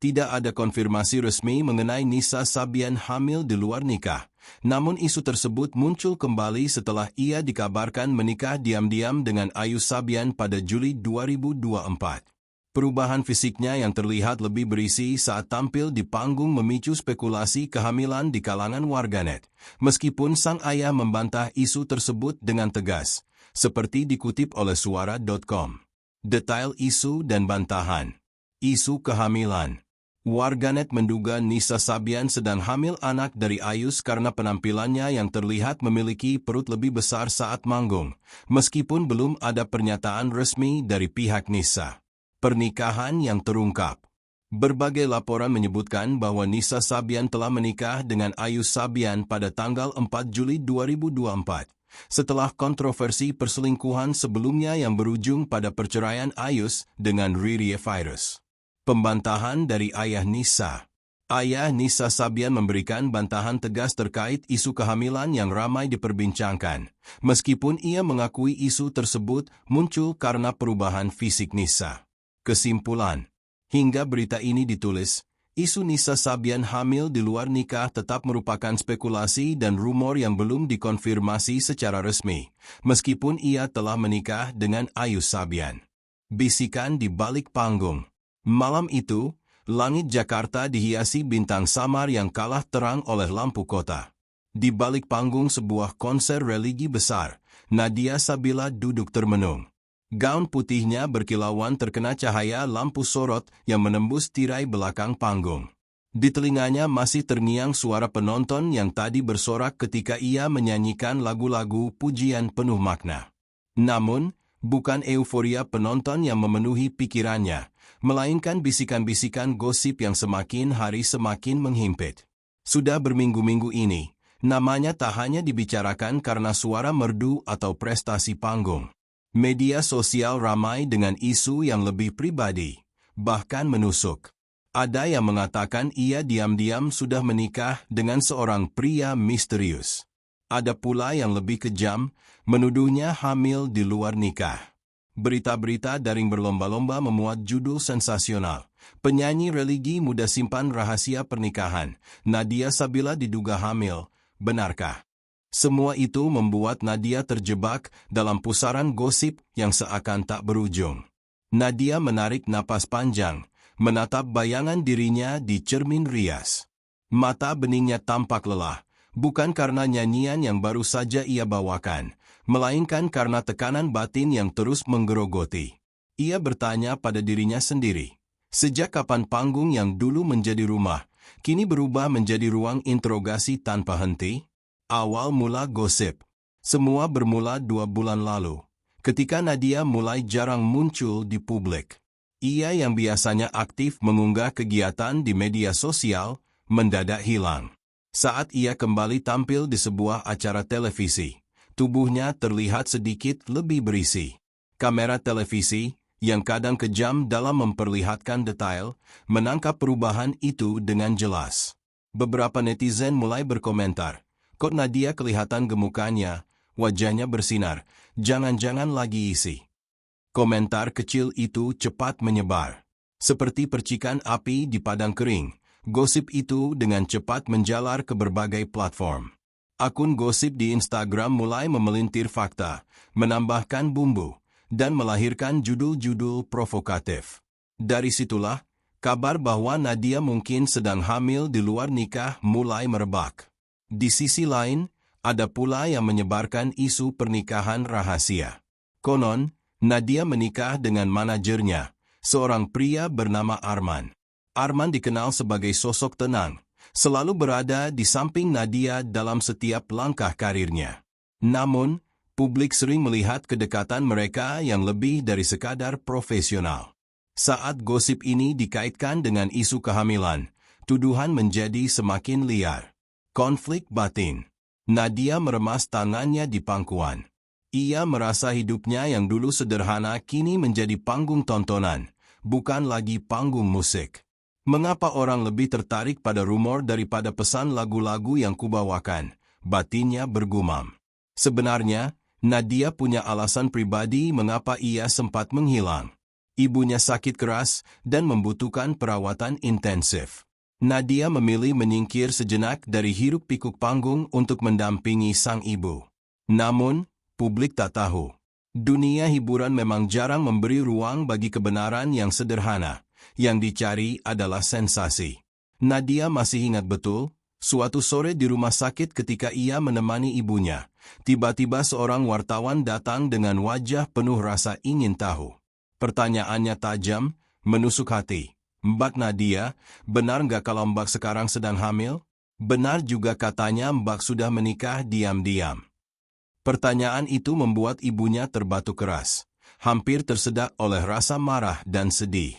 Tidak ada konfirmasi resmi mengenai Nisa Sabian hamil di luar nikah. Namun isu tersebut muncul kembali setelah ia dikabarkan menikah diam-diam dengan Ayu Sabian pada Juli 2024. Perubahan fisiknya yang terlihat lebih berisi saat tampil di panggung memicu spekulasi kehamilan di kalangan warganet. Meskipun sang ayah membantah isu tersebut dengan tegas, seperti dikutip oleh suara.com. Detail isu dan bantahan. Isu kehamilan. Warganet menduga Nisa Sabian sedang hamil anak dari Ayus karena penampilannya yang terlihat memiliki perut lebih besar saat manggung, meskipun belum ada pernyataan resmi dari pihak Nisa. Pernikahan yang terungkap. Berbagai laporan menyebutkan bahwa Nisa Sabian telah menikah dengan Ayus Sabian pada tanggal 4 Juli 2024, setelah kontroversi perselingkuhan sebelumnya yang berujung pada perceraian Ayus dengan Riri Virus. Pembantahan dari ayah Nisa. Ayah Nisa Sabian memberikan bantahan tegas terkait isu kehamilan yang ramai diperbincangkan, meskipun ia mengakui isu tersebut muncul karena perubahan fisik Nisa. Kesimpulan. Hingga berita ini ditulis, isu Nisa Sabian hamil di luar nikah tetap merupakan spekulasi dan rumor yang belum dikonfirmasi secara resmi, meskipun ia telah menikah dengan Ayu Sabian. Bisikan di balik panggung. Malam itu, langit Jakarta dihiasi bintang samar yang kalah terang oleh lampu kota. Di balik panggung sebuah konser religi besar, Nadia Sabila duduk termenung. Gaun putihnya berkilauan terkena cahaya lampu sorot yang menembus tirai belakang panggung. Di telinganya masih terngiang suara penonton yang tadi bersorak ketika ia menyanyikan lagu-lagu pujian penuh makna. Namun, bukan euforia penonton yang memenuhi pikirannya, melainkan bisikan-bisikan gosip yang semakin hari semakin menghimpit. Sudah berminggu-minggu ini, namanya tak hanya dibicarakan karena suara merdu atau prestasi panggung. Media sosial ramai dengan isu yang lebih pribadi, bahkan menusuk. Ada yang mengatakan ia diam-diam sudah menikah dengan seorang pria misterius. Ada pula yang lebih kejam, menuduhnya hamil di luar nikah. Berita-berita daring berlomba-lomba memuat judul sensasional. Penyanyi religi muda simpan rahasia pernikahan. Nadia Sabila diduga hamil. Benarkah? Semua itu membuat Nadia terjebak dalam pusaran gosip yang seakan tak berujung. Nadia menarik napas panjang, menatap bayangan dirinya di cermin rias. Mata beningnya tampak lelah, bukan karena nyanyian yang baru saja ia bawakan, melainkan karena tekanan batin yang terus menggerogoti. Ia bertanya pada dirinya sendiri, sejak kapan panggung yang dulu menjadi rumah, kini berubah menjadi ruang interogasi tanpa henti? Awal mula gosip. Semua bermula 2 bulan lalu, ketika Nadia mulai jarang muncul di publik. Ia yang biasanya aktif mengunggah kegiatan di media sosial, mendadak hilang. Saat ia kembali tampil di sebuah acara televisi, tubuhnya terlihat sedikit lebih berisi. Kamera televisi, yang kadang kejam dalam memperlihatkan detail, menangkap perubahan itu dengan jelas. Beberapa netizen mulai berkomentar, "Kok Nadia kelihatan gemukannya, wajahnya bersinar, jangan-jangan lagi isi." Komentar kecil itu cepat menyebar. Seperti percikan api di padang kering, gosip itu dengan cepat menjalar ke berbagai platform. Akun gosip di Instagram mulai memelintir fakta, menambahkan bumbu, dan melahirkan judul-judul provokatif. Dari situlah, kabar bahwa Nadia mungkin sedang hamil di luar nikah mulai merebak. Di sisi lain, ada pula yang menyebarkan isu pernikahan rahasia. Konon, Nadia menikah dengan manajernya, seorang pria bernama Arman. Arman dikenal sebagai sosok tenang, selalu berada di samping Nadia dalam setiap langkah karirnya. Namun, publik sering melihat kedekatan mereka yang lebih dari sekadar profesional. Saat gosip ini dikaitkan dengan isu kehamilan, tuduhan menjadi semakin liar. Konflik batin. Nadia meremas tangannya di pangkuan. Ia merasa hidupnya yang dulu sederhana kini menjadi panggung tontonan, bukan lagi panggung musik. Mengapa orang lebih tertarik pada rumor daripada pesan lagu-lagu yang kubawakan? Batinnya bergumam. Sebenarnya, Nadia punya alasan pribadi mengapa ia sempat menghilang. Ibunya sakit keras dan membutuhkan perawatan intensif. Nadia memilih menyingkir sejenak dari hiruk-pikuk panggung untuk mendampingi sang ibu. Namun, publik tak tahu. Dunia hiburan memang jarang memberi ruang bagi kebenaran yang sederhana. Yang dicari adalah sensasi. Nadia masih ingat betul, suatu sore di rumah sakit ketika ia menemani ibunya, tiba-tiba seorang wartawan datang dengan wajah penuh rasa ingin tahu. Pertanyaannya tajam, menusuk hati. Mbak Nadia, benar nggak kalau Mbak sekarang sedang hamil? Benar juga katanya Mbak sudah menikah diam-diam. Pertanyaan itu membuat ibunya terbatuk keras, hampir tersedak oleh rasa marah dan sedih.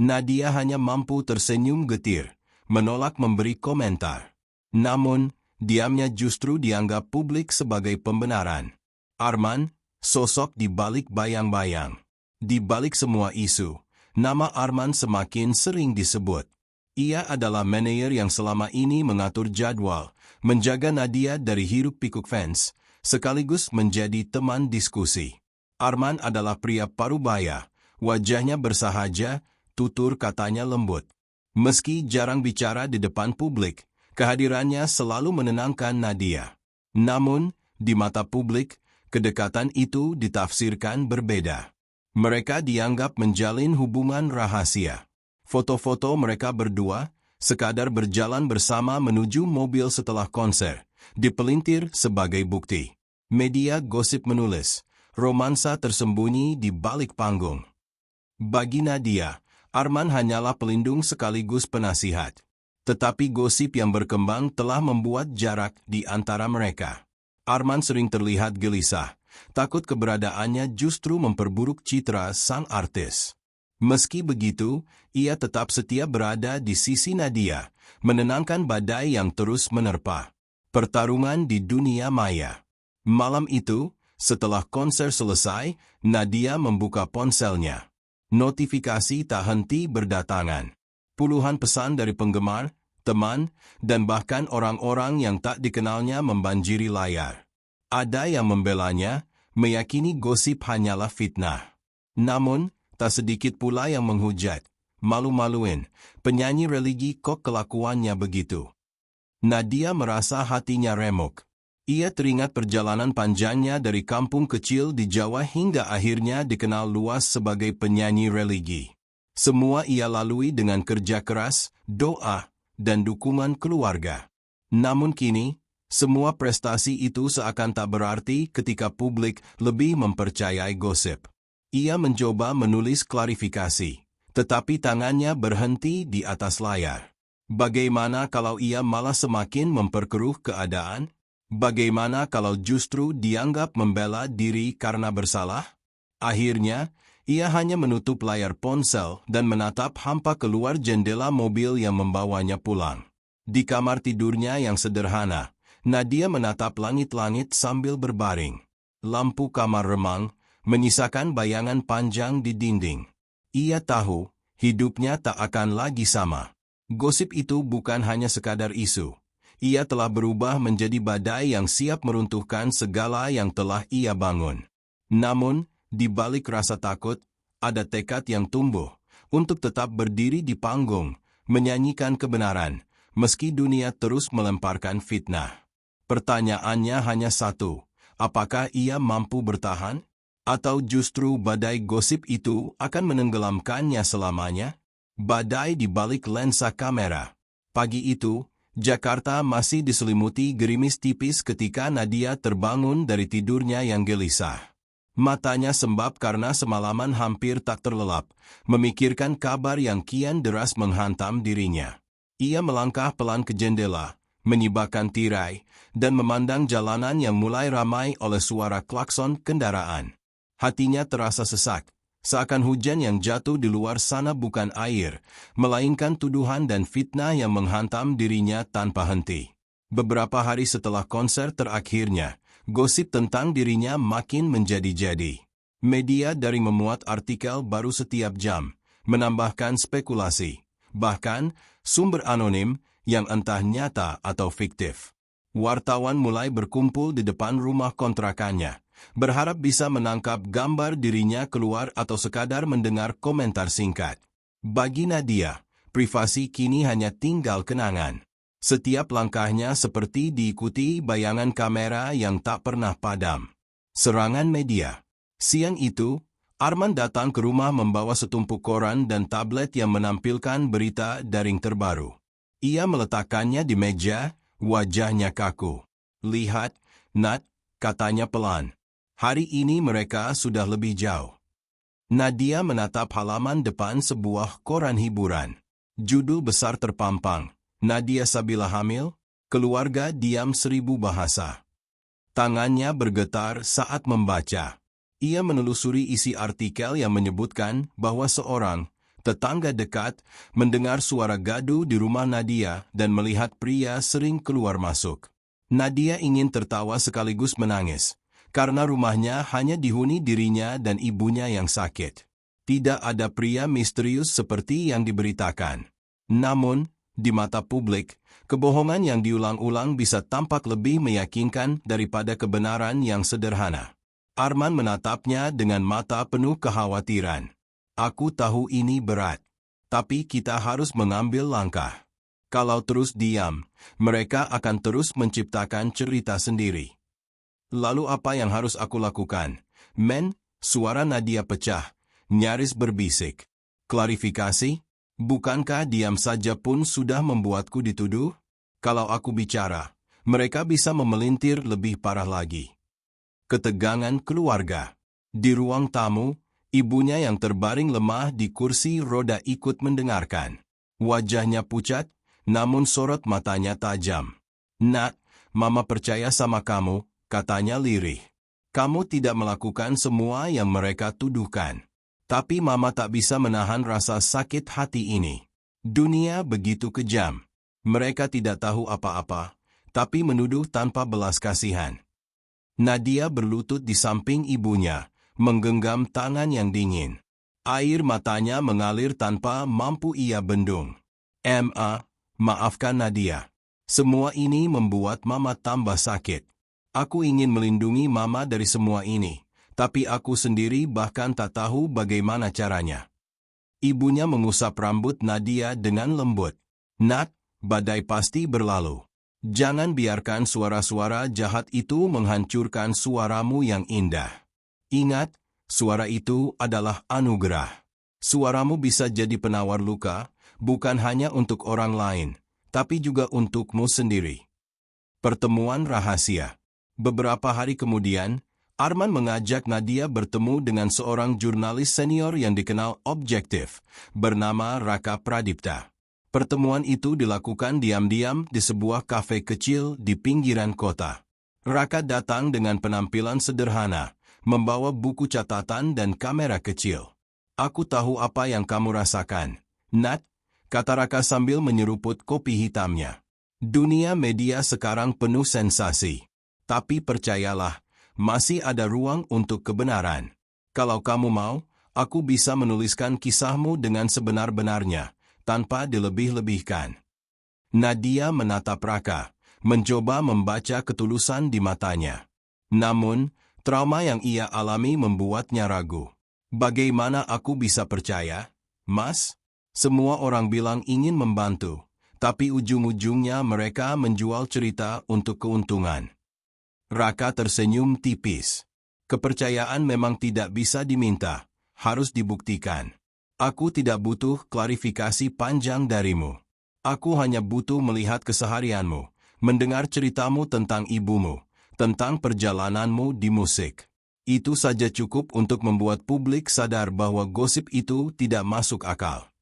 Nadia hanya mampu tersenyum getir, menolak memberi komentar. Namun, diamnya justru dianggap publik sebagai pembenaran. Arman, sosok di balik bayang-bayang. Di balik semua isu, nama Arman semakin sering disebut. Ia adalah manajer yang selama ini mengatur jadwal, menjaga Nadia dari hiruk-pikuk fans, sekaligus menjadi teman diskusi. Arman adalah pria parubaya, wajahnya bersahaja, tutur katanya lembut. Meski jarang bicara di depan publik, kehadirannya selalu menenangkan Nadia. Namun, di mata publik, kedekatan itu ditafsirkan berbeda. Mereka dianggap menjalin hubungan rahasia. Foto-foto mereka berdua, sekadar berjalan bersama menuju mobil setelah konser, dipelintir sebagai bukti. Media gosip menulis, romansa tersembunyi di balik panggung. Bagi Nadia, Arman hanyalah pelindung sekaligus penasihat. Tetapi gosip yang berkembang telah membuat jarak di antara mereka. Arman sering terlihat gelisah, takut keberadaannya justru memperburuk citra sang artis. Meski begitu, ia tetap setia berada di sisi Nadia, menenangkan badai yang terus menerpa. Pertarungan di dunia maya. Malam itu, setelah konser selesai, Nadia membuka ponselnya. Notifikasi tak henti berdatangan. Puluhan pesan dari penggemar, teman, dan bahkan orang-orang yang tak dikenalnya membanjiri layar. Ada yang membelanya, meyakini gosip hanyalah fitnah. Namun, tak sedikit pula yang menghujat. Malu-maluin, penyanyi religi kok kelakuannya begitu. Nadia merasa hatinya remuk. Ia teringat perjalanan panjangnya dari kampung kecil di Jawa hingga akhirnya dikenal luas sebagai penyanyi religi. Semua ia lalui dengan kerja keras, doa, dan dukungan keluarga. Namun kini, semua prestasi itu seakan tak berarti ketika publik lebih mempercayai gosip. Ia mencoba menulis klarifikasi, tetapi tangannya berhenti di atas layar. Bagaimana kalau ia malah semakin memperkeruh keadaan? Bagaimana kalau justru dianggap membela diri karena bersalah? Akhirnya, ia hanya menutup layar ponsel dan menatap hampa keluar jendela mobil yang membawanya pulang. Di kamar tidurnya yang sederhana, Nadia menatap langit-langit sambil berbaring. Lampu kamar remang, menyisakan bayangan panjang di dinding. Ia tahu, hidupnya tak akan lagi sama. Gosip itu bukan hanya sekadar isu. Ia telah berubah menjadi badai yang siap meruntuhkan segala yang telah ia bangun. Namun, di balik rasa takut, ada tekad yang tumbuh untuk tetap berdiri di panggung, menyanyikan kebenaran, meski dunia terus melemparkan fitnah. Pertanyaannya hanya satu, apakah ia mampu bertahan? Atau justru badai gosip itu akan menenggelamkannya selamanya? Badai di balik lensa kamera. Pagi itu, Jakarta masih diselimuti gerimis tipis ketika Nadia terbangun dari tidurnya yang gelisah. Matanya sembab karena semalaman hampir tak terlelap, memikirkan kabar yang kian deras menghantam dirinya. Ia melangkah pelan ke jendela, menyibakkan tirai, dan memandang jalanan yang mulai ramai oleh suara klakson kendaraan. Hatinya terasa sesak, seakan hujan yang jatuh di luar sana bukan air, melainkan tuduhan dan fitnah yang menghantam dirinya tanpa henti. Beberapa hari setelah konser terakhirnya, gosip tentang dirinya makin menjadi-jadi. Media dari memuat artikel baru setiap jam, menambahkan spekulasi, bahkan sumber anonim yang entah nyata atau fiktif. Wartawan mulai berkumpul di depan rumah kontrakannya, berharap bisa menangkap gambar dirinya keluar atau sekadar mendengar komentar singkat. Bagi Nadia, privasi kini hanya tinggal kenangan. Setiap langkahnya seperti diikuti bayangan kamera yang tak pernah padam. Serangan media. Siang itu, Arman datang ke rumah membawa setumpuk koran dan tablet yang menampilkan berita daring terbaru. Ia meletakkannya di meja, wajahnya kaku. "Lihat, Nat," katanya pelan. "Hari ini mereka sudah lebih jauh." Nadia menatap halaman depan sebuah koran hiburan. Judul besar terpampang, "Nadia Sabila hamil, keluarga diam 1000 bahasa." Tangannya bergetar saat membaca. Ia menelusuri isi artikel yang menyebutkan bahwa seorang tetangga dekat mendengar suara gaduh di rumah Nadia dan melihat pria sering keluar masuk. Nadia ingin tertawa sekaligus menangis, karena rumahnya hanya dihuni dirinya dan ibunya yang sakit. Tidak ada pria misterius seperti yang diberitakan. Namun, di mata publik, kebohongan yang diulang-ulang bisa tampak lebih meyakinkan daripada kebenaran yang sederhana. Arman menatapnya dengan mata penuh kekhawatiran. "Aku tahu ini berat, tapi kita harus mengambil langkah. Kalau terus diam, mereka akan terus menciptakan cerita sendiri." "Lalu apa yang harus aku lakukan, Men?" Suara Nadia pecah, nyaris berbisik. "Klarifikasi? Bukankah diam saja pun sudah membuatku dituduh? Kalau aku bicara, mereka bisa memelintir lebih parah lagi." Ketegangan keluarga. Di ruang tamu, ibunya yang terbaring lemah di kursi roda ikut mendengarkan. Wajahnya pucat, namun sorot matanya tajam. "Nak, Mama percaya sama kamu," katanya lirih. "Kamu tidak melakukan semua yang mereka tuduhkan. Tapi Mama tak bisa menahan rasa sakit hati ini. Dunia begitu kejam. Mereka tidak tahu apa-apa, tapi menuduh tanpa belas kasihan." Nadia berlutut di samping ibunya, menggenggam tangan yang dingin. Air matanya mengalir tanpa mampu ia bendung. Maafkan Nadia. Semua ini membuat Mama tambah sakit. Aku ingin melindungi Mama dari semua ini, tapi aku sendiri bahkan tak tahu bagaimana caranya." Ibunya mengusap rambut Nadia dengan lembut. "Nak, badai pasti berlalu. Jangan biarkan suara-suara jahat itu menghancurkan suaramu yang indah. Ingat, suara itu adalah anugerah. Suaramu bisa jadi penawar luka, bukan hanya untuk orang lain, tapi juga untukmu sendiri." Pertemuan rahasia. Beberapa hari kemudian, Arman mengajak Nadia bertemu dengan seorang jurnalis senior yang dikenal objektif, bernama Raka Pradipta. Pertemuan itu dilakukan diam-diam di sebuah kafe kecil di pinggiran kota. Raka datang dengan penampilan sederhana, membawa buku catatan dan kamera kecil. "Aku tahu apa yang kamu rasakan, Nat," kata Raka sambil menyeruput kopi hitamnya. "Dunia media sekarang penuh sensasi. Tapi percayalah, masih ada ruang untuk kebenaran. Kalau kamu mau, aku bisa menuliskan kisahmu dengan sebenar-benarnya, tanpa dilebih-lebihkan." Nadia menatap Raka, mencoba membaca ketulusan di matanya. Namun, trauma yang ia alami membuatnya ragu. "Bagaimana aku bisa percaya, Mas? Semua orang bilang ingin membantu, tapi ujung-ujungnya mereka menjual cerita untuk keuntungan." Raka tersenyum tipis. "Kepercayaan memang tidak bisa diminta, harus dibuktikan. Aku tidak butuh klarifikasi panjang darimu. Aku hanya butuh melihat keseharianmu, mendengar ceritamu tentang ibumu, tentang perjalananmu di musik. Itu saja cukup untuk membuat publik sadar bahwa gosip itu tidak masuk akal."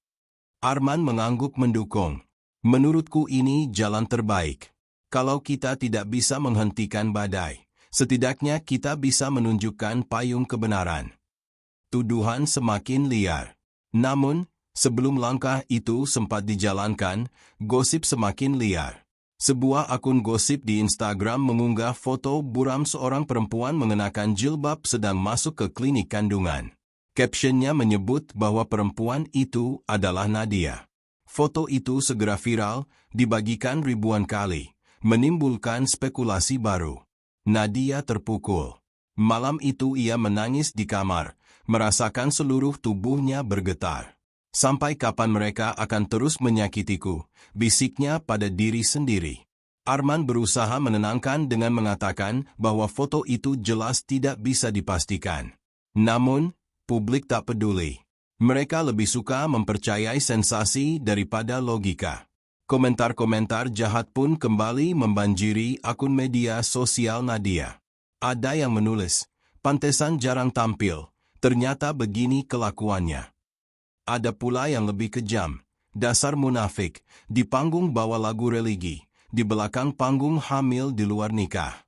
Arman mengangguk mendukung. "Menurutku ini jalan terbaik. Kalau kita tidak bisa menghentikan badai, setidaknya kita bisa menunjukkan payung kebenaran." Tuduhan semakin liar. Namun, sebelum langkah itu sempat dijalankan, gosip semakin liar. Sebuah akun gosip di Instagram mengunggah foto buram seorang perempuan mengenakan jilbab sedang masuk ke klinik kandungan. Captionnya menyebut bahwa perempuan itu adalah Nadia. Foto itu segera viral, dibagikan ribuan kali, menimbulkan spekulasi baru. Nadia terpukul. Malam itu ia menangis di kamar, merasakan seluruh tubuhnya bergetar. Sampai kapan mereka akan terus menyakitiku, bisiknya pada diri sendiri. Arman berusaha menenangkan dengan mengatakan bahwa foto itu jelas tidak bisa dipastikan. Namun, publik tak peduli. Mereka lebih suka mempercayai sensasi daripada logika. Komentar-komentar jahat pun kembali membanjiri akun media sosial Nadia. Ada yang menulis, "Pantesan jarang tampil, ternyata begini kelakuannya." Ada pula yang lebih kejam, "Dasar munafik, di panggung bawa lagu religi, di belakang panggung hamil di luar nikah."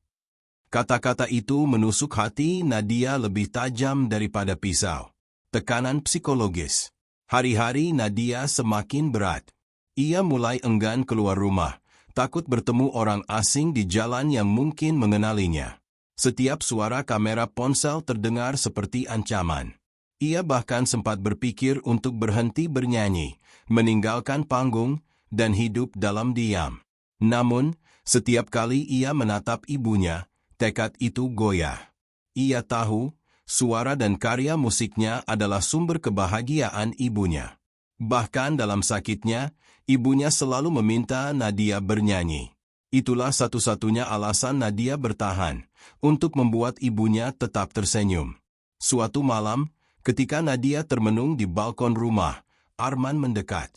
Kata-kata itu menusuk hati Nadia lebih tajam daripada pisau. Tekanan psikologis. Hari-hari Nadia semakin berat. Ia mulai enggan keluar rumah, takut bertemu orang asing di jalan yang mungkin mengenalinya. Setiap suara kamera ponsel terdengar seperti ancaman. Ia bahkan sempat berpikir untuk berhenti bernyanyi, meninggalkan panggung, dan hidup dalam diam. Namun, setiap kali ia menatap ibunya, tekad itu goyah. Ia tahu, suara dan karya musiknya adalah sumber kebahagiaan ibunya. Bahkan dalam sakitnya, ibunya selalu meminta Nadia bernyanyi. Itulah satu-satunya alasan Nadia bertahan, untuk membuat ibunya tetap tersenyum. Suatu malam, ketika Nadia termenung di balkon rumah, Arman mendekat.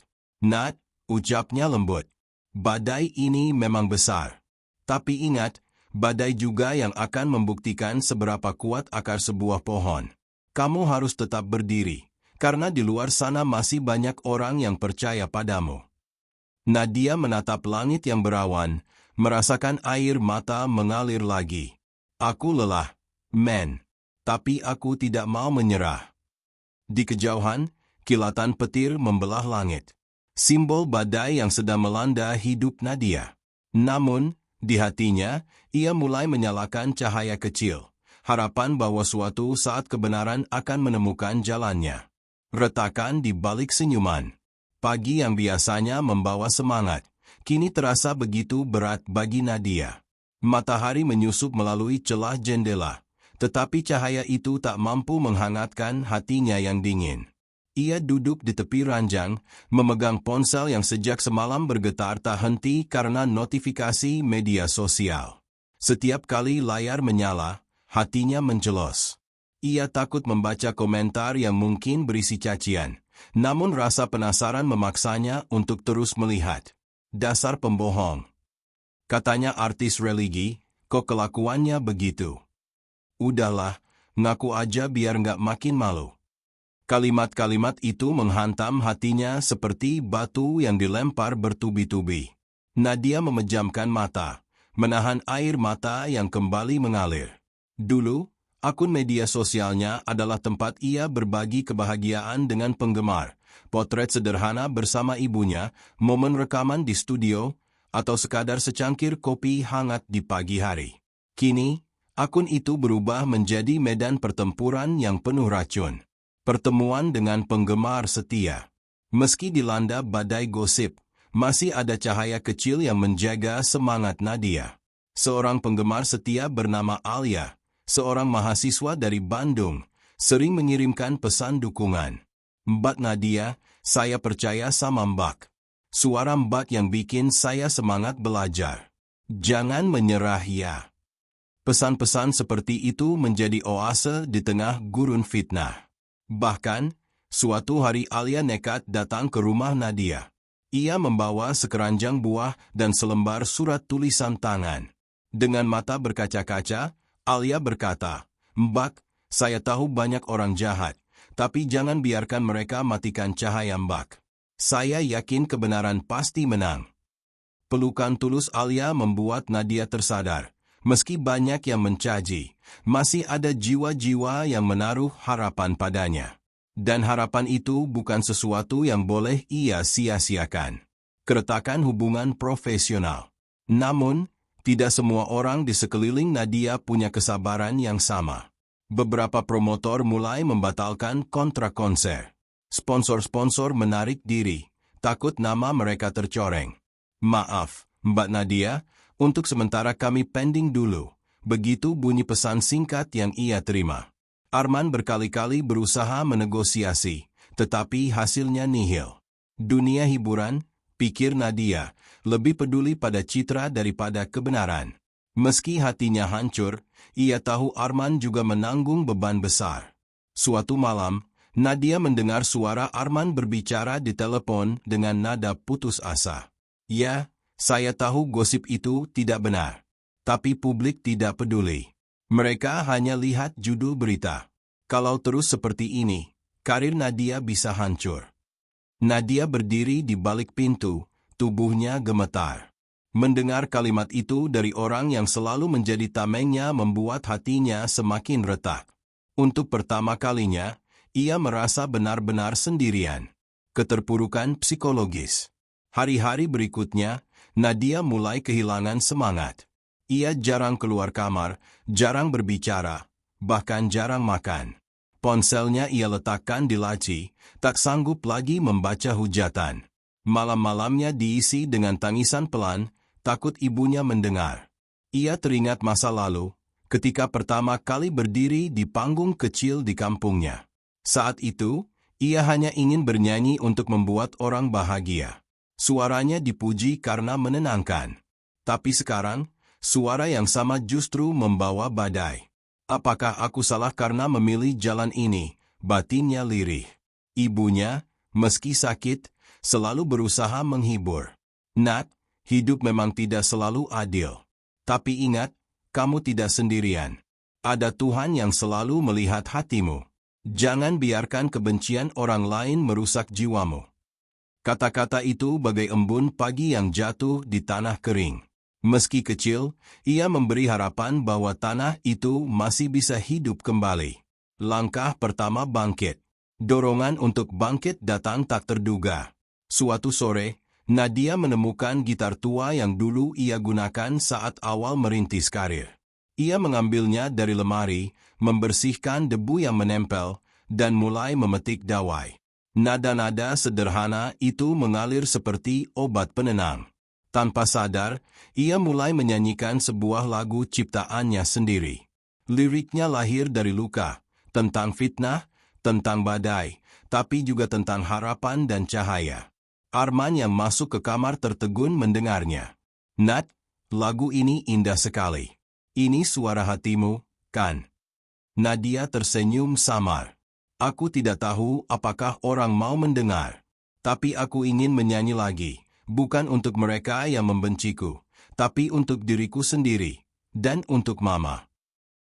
"Nat," ucapnya lembut. "Badai ini memang besar. Tapi ingat, badai juga yang akan membuktikan seberapa kuat akar sebuah pohon. Kamu harus tetap berdiri, karena di luar sana masih banyak orang yang percaya padamu." Nadia menatap langit yang berawan, merasakan air mata mengalir lagi. "Aku lelah, men. Tapi aku tidak mau menyerah." Di kejauhan, kilatan petir membelah langit. Simbol badai yang sedang melanda hidup Nadia. Namun, di hatinya, ia mulai menyalakan cahaya kecil, harapan bahwa suatu saat kebenaran akan menemukan jalannya. Retakan di balik senyuman. Pagi yang biasanya membawa semangat, kini terasa begitu berat bagi Nadia. Matahari menyusup melalui celah jendela, tetapi cahaya itu tak mampu menghangatkan hatinya yang dingin. Ia duduk di tepi ranjang, memegang ponsel yang sejak semalam bergetar tak henti karena notifikasi media sosial. Setiap kali layar menyala, hatinya menjelos. Ia takut membaca komentar yang mungkin berisi cacian, namun rasa penasaran memaksanya untuk terus melihat. "Dasar pembohong," katanya artis religi, "kok kelakuannya begitu? Udahlah, ngaku aja biar nggak makin malu." Kalimat-kalimat itu menghantam hatinya seperti batu yang dilempar bertubi-tubi. Nadia memejamkan mata, menahan air mata yang kembali mengalir. Dulu, akun media sosialnya adalah tempat ia berbagi kebahagiaan dengan penggemar, potret sederhana bersama ibunya, momen rekaman di studio, atau sekadar secangkir kopi hangat di pagi hari. Kini, akun itu berubah menjadi medan pertempuran yang penuh racun. Pertemuan dengan penggemar setia. Meski dilanda badai gosip, masih ada cahaya kecil yang menjaga semangat Nadia. Seorang penggemar setia bernama Alia, seorang mahasiswa dari Bandung, sering mengirimkan pesan dukungan. "Mbak Nadia, saya percaya sama Mbak. Suara Mbak yang bikin saya semangat belajar. Jangan menyerah ya." Pesan-pesan seperti itu menjadi oase di tengah gurun fitnah. Bahkan, suatu hari Alia nekat datang ke rumah Nadia. Ia membawa sekeranjang buah dan selembar surat tulisan tangan. Dengan mata berkaca-kaca, Alia berkata, "Mbak, saya tahu banyak orang jahat, tapi jangan biarkan mereka matikan cahaya Mbak. Saya yakin kebenaran pasti menang." Pelukan tulus Alia membuat Nadia tersadar. Meski banyak yang mencaci, masih ada jiwa-jiwa yang menaruh harapan padanya. Dan harapan itu bukan sesuatu yang boleh ia sia-siakan. Keretakan hubungan profesional. Namun, tidak semua orang di sekeliling Nadia punya kesabaran yang sama. Beberapa promotor mulai membatalkan kontrak konser. Sponsor-sponsor menarik diri, takut nama mereka tercoreng. "Maaf, Mbak Nadia, untuk sementara kami pending dulu. Begitu bunyi pesan singkat yang ia terima. Arman berkali-kali berusaha menegosiasi, tetapi hasilnya nihil. Dunia hiburan, pikir Nadia, lebih peduli pada citra daripada kebenaran. Meski hatinya hancur, ia tahu Arman juga menanggung beban besar. Suatu malam, Nadia mendengar suara Arman berbicara di telepon dengan nada putus asa. "Ya, saya tahu gosip itu tidak benar. Tapi publik tidak peduli. Mereka hanya lihat judul berita. Kalau terus seperti ini, karir Nadia bisa hancur." Nadia berdiri di balik pintu, tubuhnya gemetar. Mendengar kalimat itu dari orang yang selalu menjadi tamengnya membuat hatinya semakin retak. Untuk pertama kalinya, ia merasa benar-benar sendirian. Keterpurukan psikologis. Hari-hari berikutnya, Nadia mulai kehilangan semangat. Ia jarang keluar kamar, jarang berbicara, bahkan jarang makan. Ponselnya ia letakkan di laci, tak sanggup lagi membaca hujatan. Malam-malamnya diisi dengan tangisan pelan, takut ibunya mendengar. Ia teringat masa lalu, ketika pertama kali berdiri di panggung kecil di kampungnya. Saat itu, ia hanya ingin bernyanyi untuk membuat orang bahagia. Suaranya dipuji karena menenangkan. Tapi sekarang, suara yang sama justru membawa badai. "Apakah aku salah karena memilih jalan ini?" batinnya lirih. Ibunya, meski sakit, selalu berusaha menghibur. "Nak, hidup memang tidak selalu adil. Tapi ingat, kamu tidak sendirian. Ada Tuhan yang selalu melihat hatimu. Jangan biarkan kebencian orang lain merusak jiwamu." Kata-kata itu bagai embun pagi yang jatuh di tanah kering. Meski kecil, ia memberi harapan bahwa tanah itu masih bisa hidup kembali. Langkah pertama bangkit. Dorongan untuk bangkit datang tak terduga. Suatu sore, Nadia menemukan gitar tua yang dulu ia gunakan saat awal merintis karir. Ia mengambilnya dari lemari, membersihkan debu yang menempel, dan mulai memetik dawai. Nada-nada sederhana itu mengalir seperti obat penenang. Tanpa sadar, ia mulai menyanyikan sebuah lagu ciptaannya sendiri. Liriknya lahir dari luka, tentang fitnah, tentang badai, tapi juga tentang harapan dan cahaya. Arman yang masuk ke kamar tertegun mendengarnya. "Nat, lagu ini indah sekali. Ini suara hatimu, kan?" Nadia tersenyum samar. "Aku tidak tahu apakah orang mau mendengar. Tapi aku ingin menyanyi lagi, bukan untuk mereka yang membenciku, tapi untuk diriku sendiri, dan untuk Mama."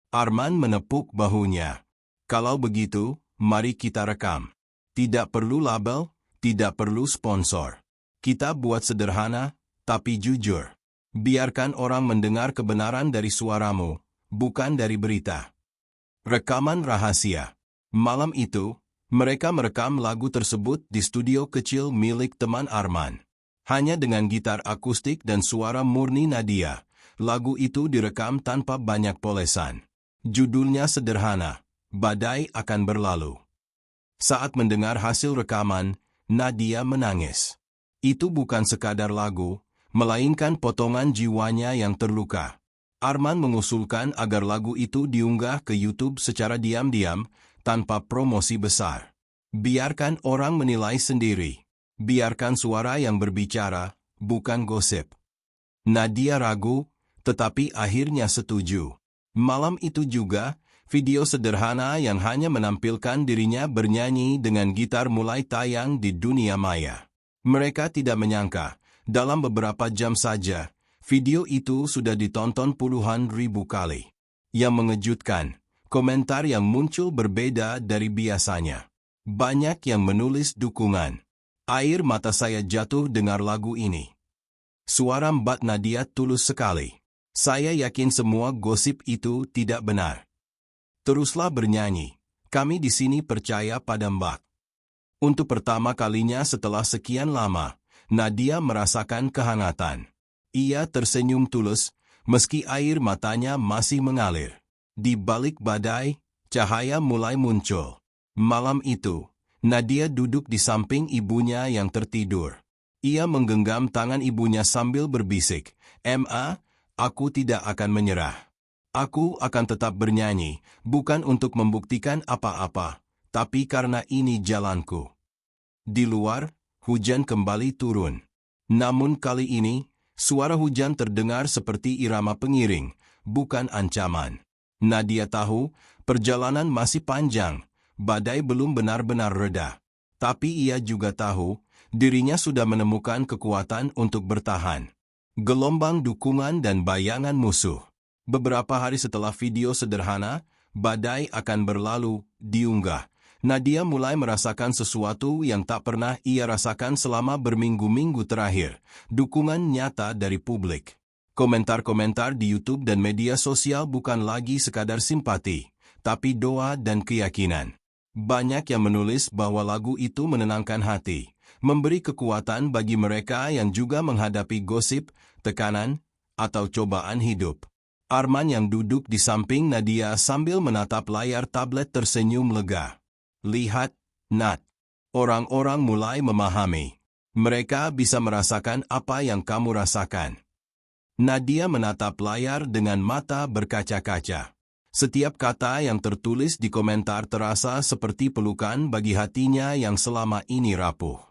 Arman menepuk bahunya. "Kalau begitu, mari kita rekam. Tidak perlu label, tidak perlu sponsor. Kita buat sederhana, tapi jujur. Biarkan orang mendengar kebenaran dari suaramu, bukan dari berita." Rekaman rahasia. Malam itu, mereka merekam lagu tersebut di studio kecil milik teman Arman. Hanya dengan gitar akustik dan suara murni Nadia, lagu itu direkam tanpa banyak polesan. Judulnya sederhana, "Badai Akan Berlalu." Saat mendengar hasil rekaman, Nadia menangis. Itu bukan sekadar lagu, melainkan potongan jiwanya yang terluka. Arman mengusulkan agar lagu itu diunggah ke YouTube secara diam-diam, tanpa promosi besar. Biarkan orang menilai sendiri. Biarkan suara yang berbicara, bukan gosip. Nadia ragu, tetapi akhirnya setuju. Malam itu juga, video sederhana yang hanya menampilkan dirinya bernyanyi dengan gitar mulai tayang di dunia maya. Mereka tidak menyangka, dalam beberapa jam saja, video itu sudah ditonton puluhan ribu kali. Yang mengejutkan, komentar yang muncul berbeda dari biasanya. Banyak yang menulis dukungan. "Air mata saya jatuh dengar lagu ini. Suara Mbak Nadia tulus sekali. Saya yakin semua gosip itu tidak benar. Teruslah bernyanyi. Kami di sini percaya pada Mbak." Untuk pertama kalinya setelah sekian lama, Nadia merasakan kehangatan. Ia tersenyum tulus, meski air matanya masih mengalir. Di balik badai, cahaya mulai muncul. Malam itu, Nadia duduk di samping ibunya yang tertidur. Ia menggenggam tangan ibunya sambil berbisik, "Ma, aku tidak akan menyerah. Aku akan tetap bernyanyi, bukan untuk membuktikan apa-apa, tapi karena ini jalanku. Di luar, hujan kembali turun. Namun kali ini, suara hujan terdengar seperti irama pengiring, bukan ancaman. Nadia tahu, perjalanan masih panjang, badai belum benar-benar reda. Tapi ia juga tahu, dirinya sudah menemukan kekuatan untuk bertahan. Gelombang dukungan dan bayangan musuh. Beberapa hari setelah video sederhana, badai akan berlalu, diunggah. Nadia mulai merasakan sesuatu yang tak pernah ia rasakan selama berminggu-minggu terakhir. Dukungan nyata dari publik. Komentar-komentar di YouTube dan media sosial bukan lagi sekadar simpati, tapi doa dan keyakinan. Banyak yang menulis bahwa lagu itu menenangkan hati, memberi kekuatan bagi mereka yang juga menghadapi gosip, tekanan, atau cobaan hidup. Arman yang duduk di samping Nadia sambil menatap layar tablet tersenyum lega. Lihat, Nat. Orang-orang mulai memahami. Mereka bisa merasakan apa yang kamu rasakan. Nadia menatap layar dengan mata berkaca-kaca. Setiap kata yang tertulis di komentar terasa seperti pelukan bagi hatinya yang selama ini rapuh.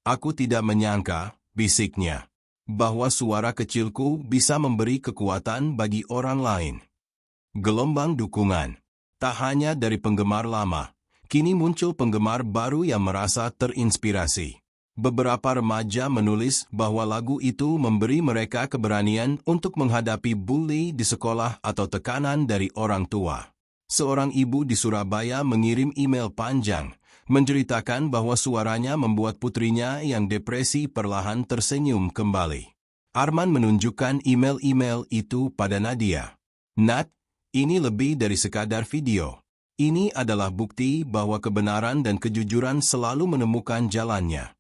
Aku tidak menyangka, bisiknya, bahwa suara kecilku bisa memberi kekuatan bagi orang lain. Gelombang dukungan. Tak hanya dari penggemar lama, kini muncul penggemar baru yang merasa terinspirasi. Beberapa remaja menulis bahwa lagu itu memberi mereka keberanian untuk menghadapi bully di sekolah atau tekanan dari orang tua. Seorang ibu di Surabaya mengirim email panjang, menceritakan bahwa suaranya membuat putrinya yang depresi perlahan tersenyum kembali. Arman menunjukkan email-email itu pada Nadia. Nat, ini lebih dari sekadar video. Ini adalah bukti bahwa kebenaran dan kejujuran selalu menemukan jalannya.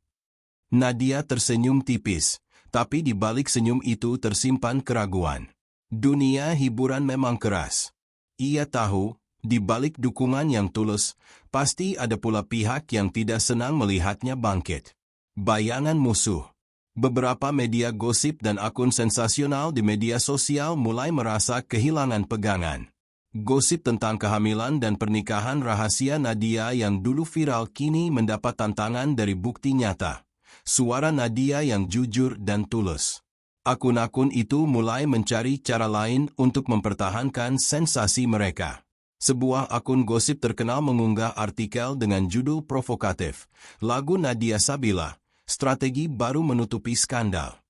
Nadia tersenyum tipis, tapi di balik senyum itu tersimpan keraguan. Dunia hiburan memang keras. Ia tahu, di balik dukungan yang tulus, pasti ada pula pihak yang tidak senang melihatnya bangkit. Bayangan musuh. Beberapa media gosip dan akun sensasional di media sosial mulai merasa kehilangan pegangan. Gosip tentang kehamilan dan pernikahan rahasia Nadia yang dulu viral kini mendapat tantangan dari bukti nyata. Suara Nadia yang jujur dan tulus. Akun-akun itu mulai mencari cara lain untuk mempertahankan sensasi mereka. Sebuah akun gosip terkenal mengunggah artikel dengan judul provokatif, lagu Nadia Sabila, strategi baru menutupi skandal.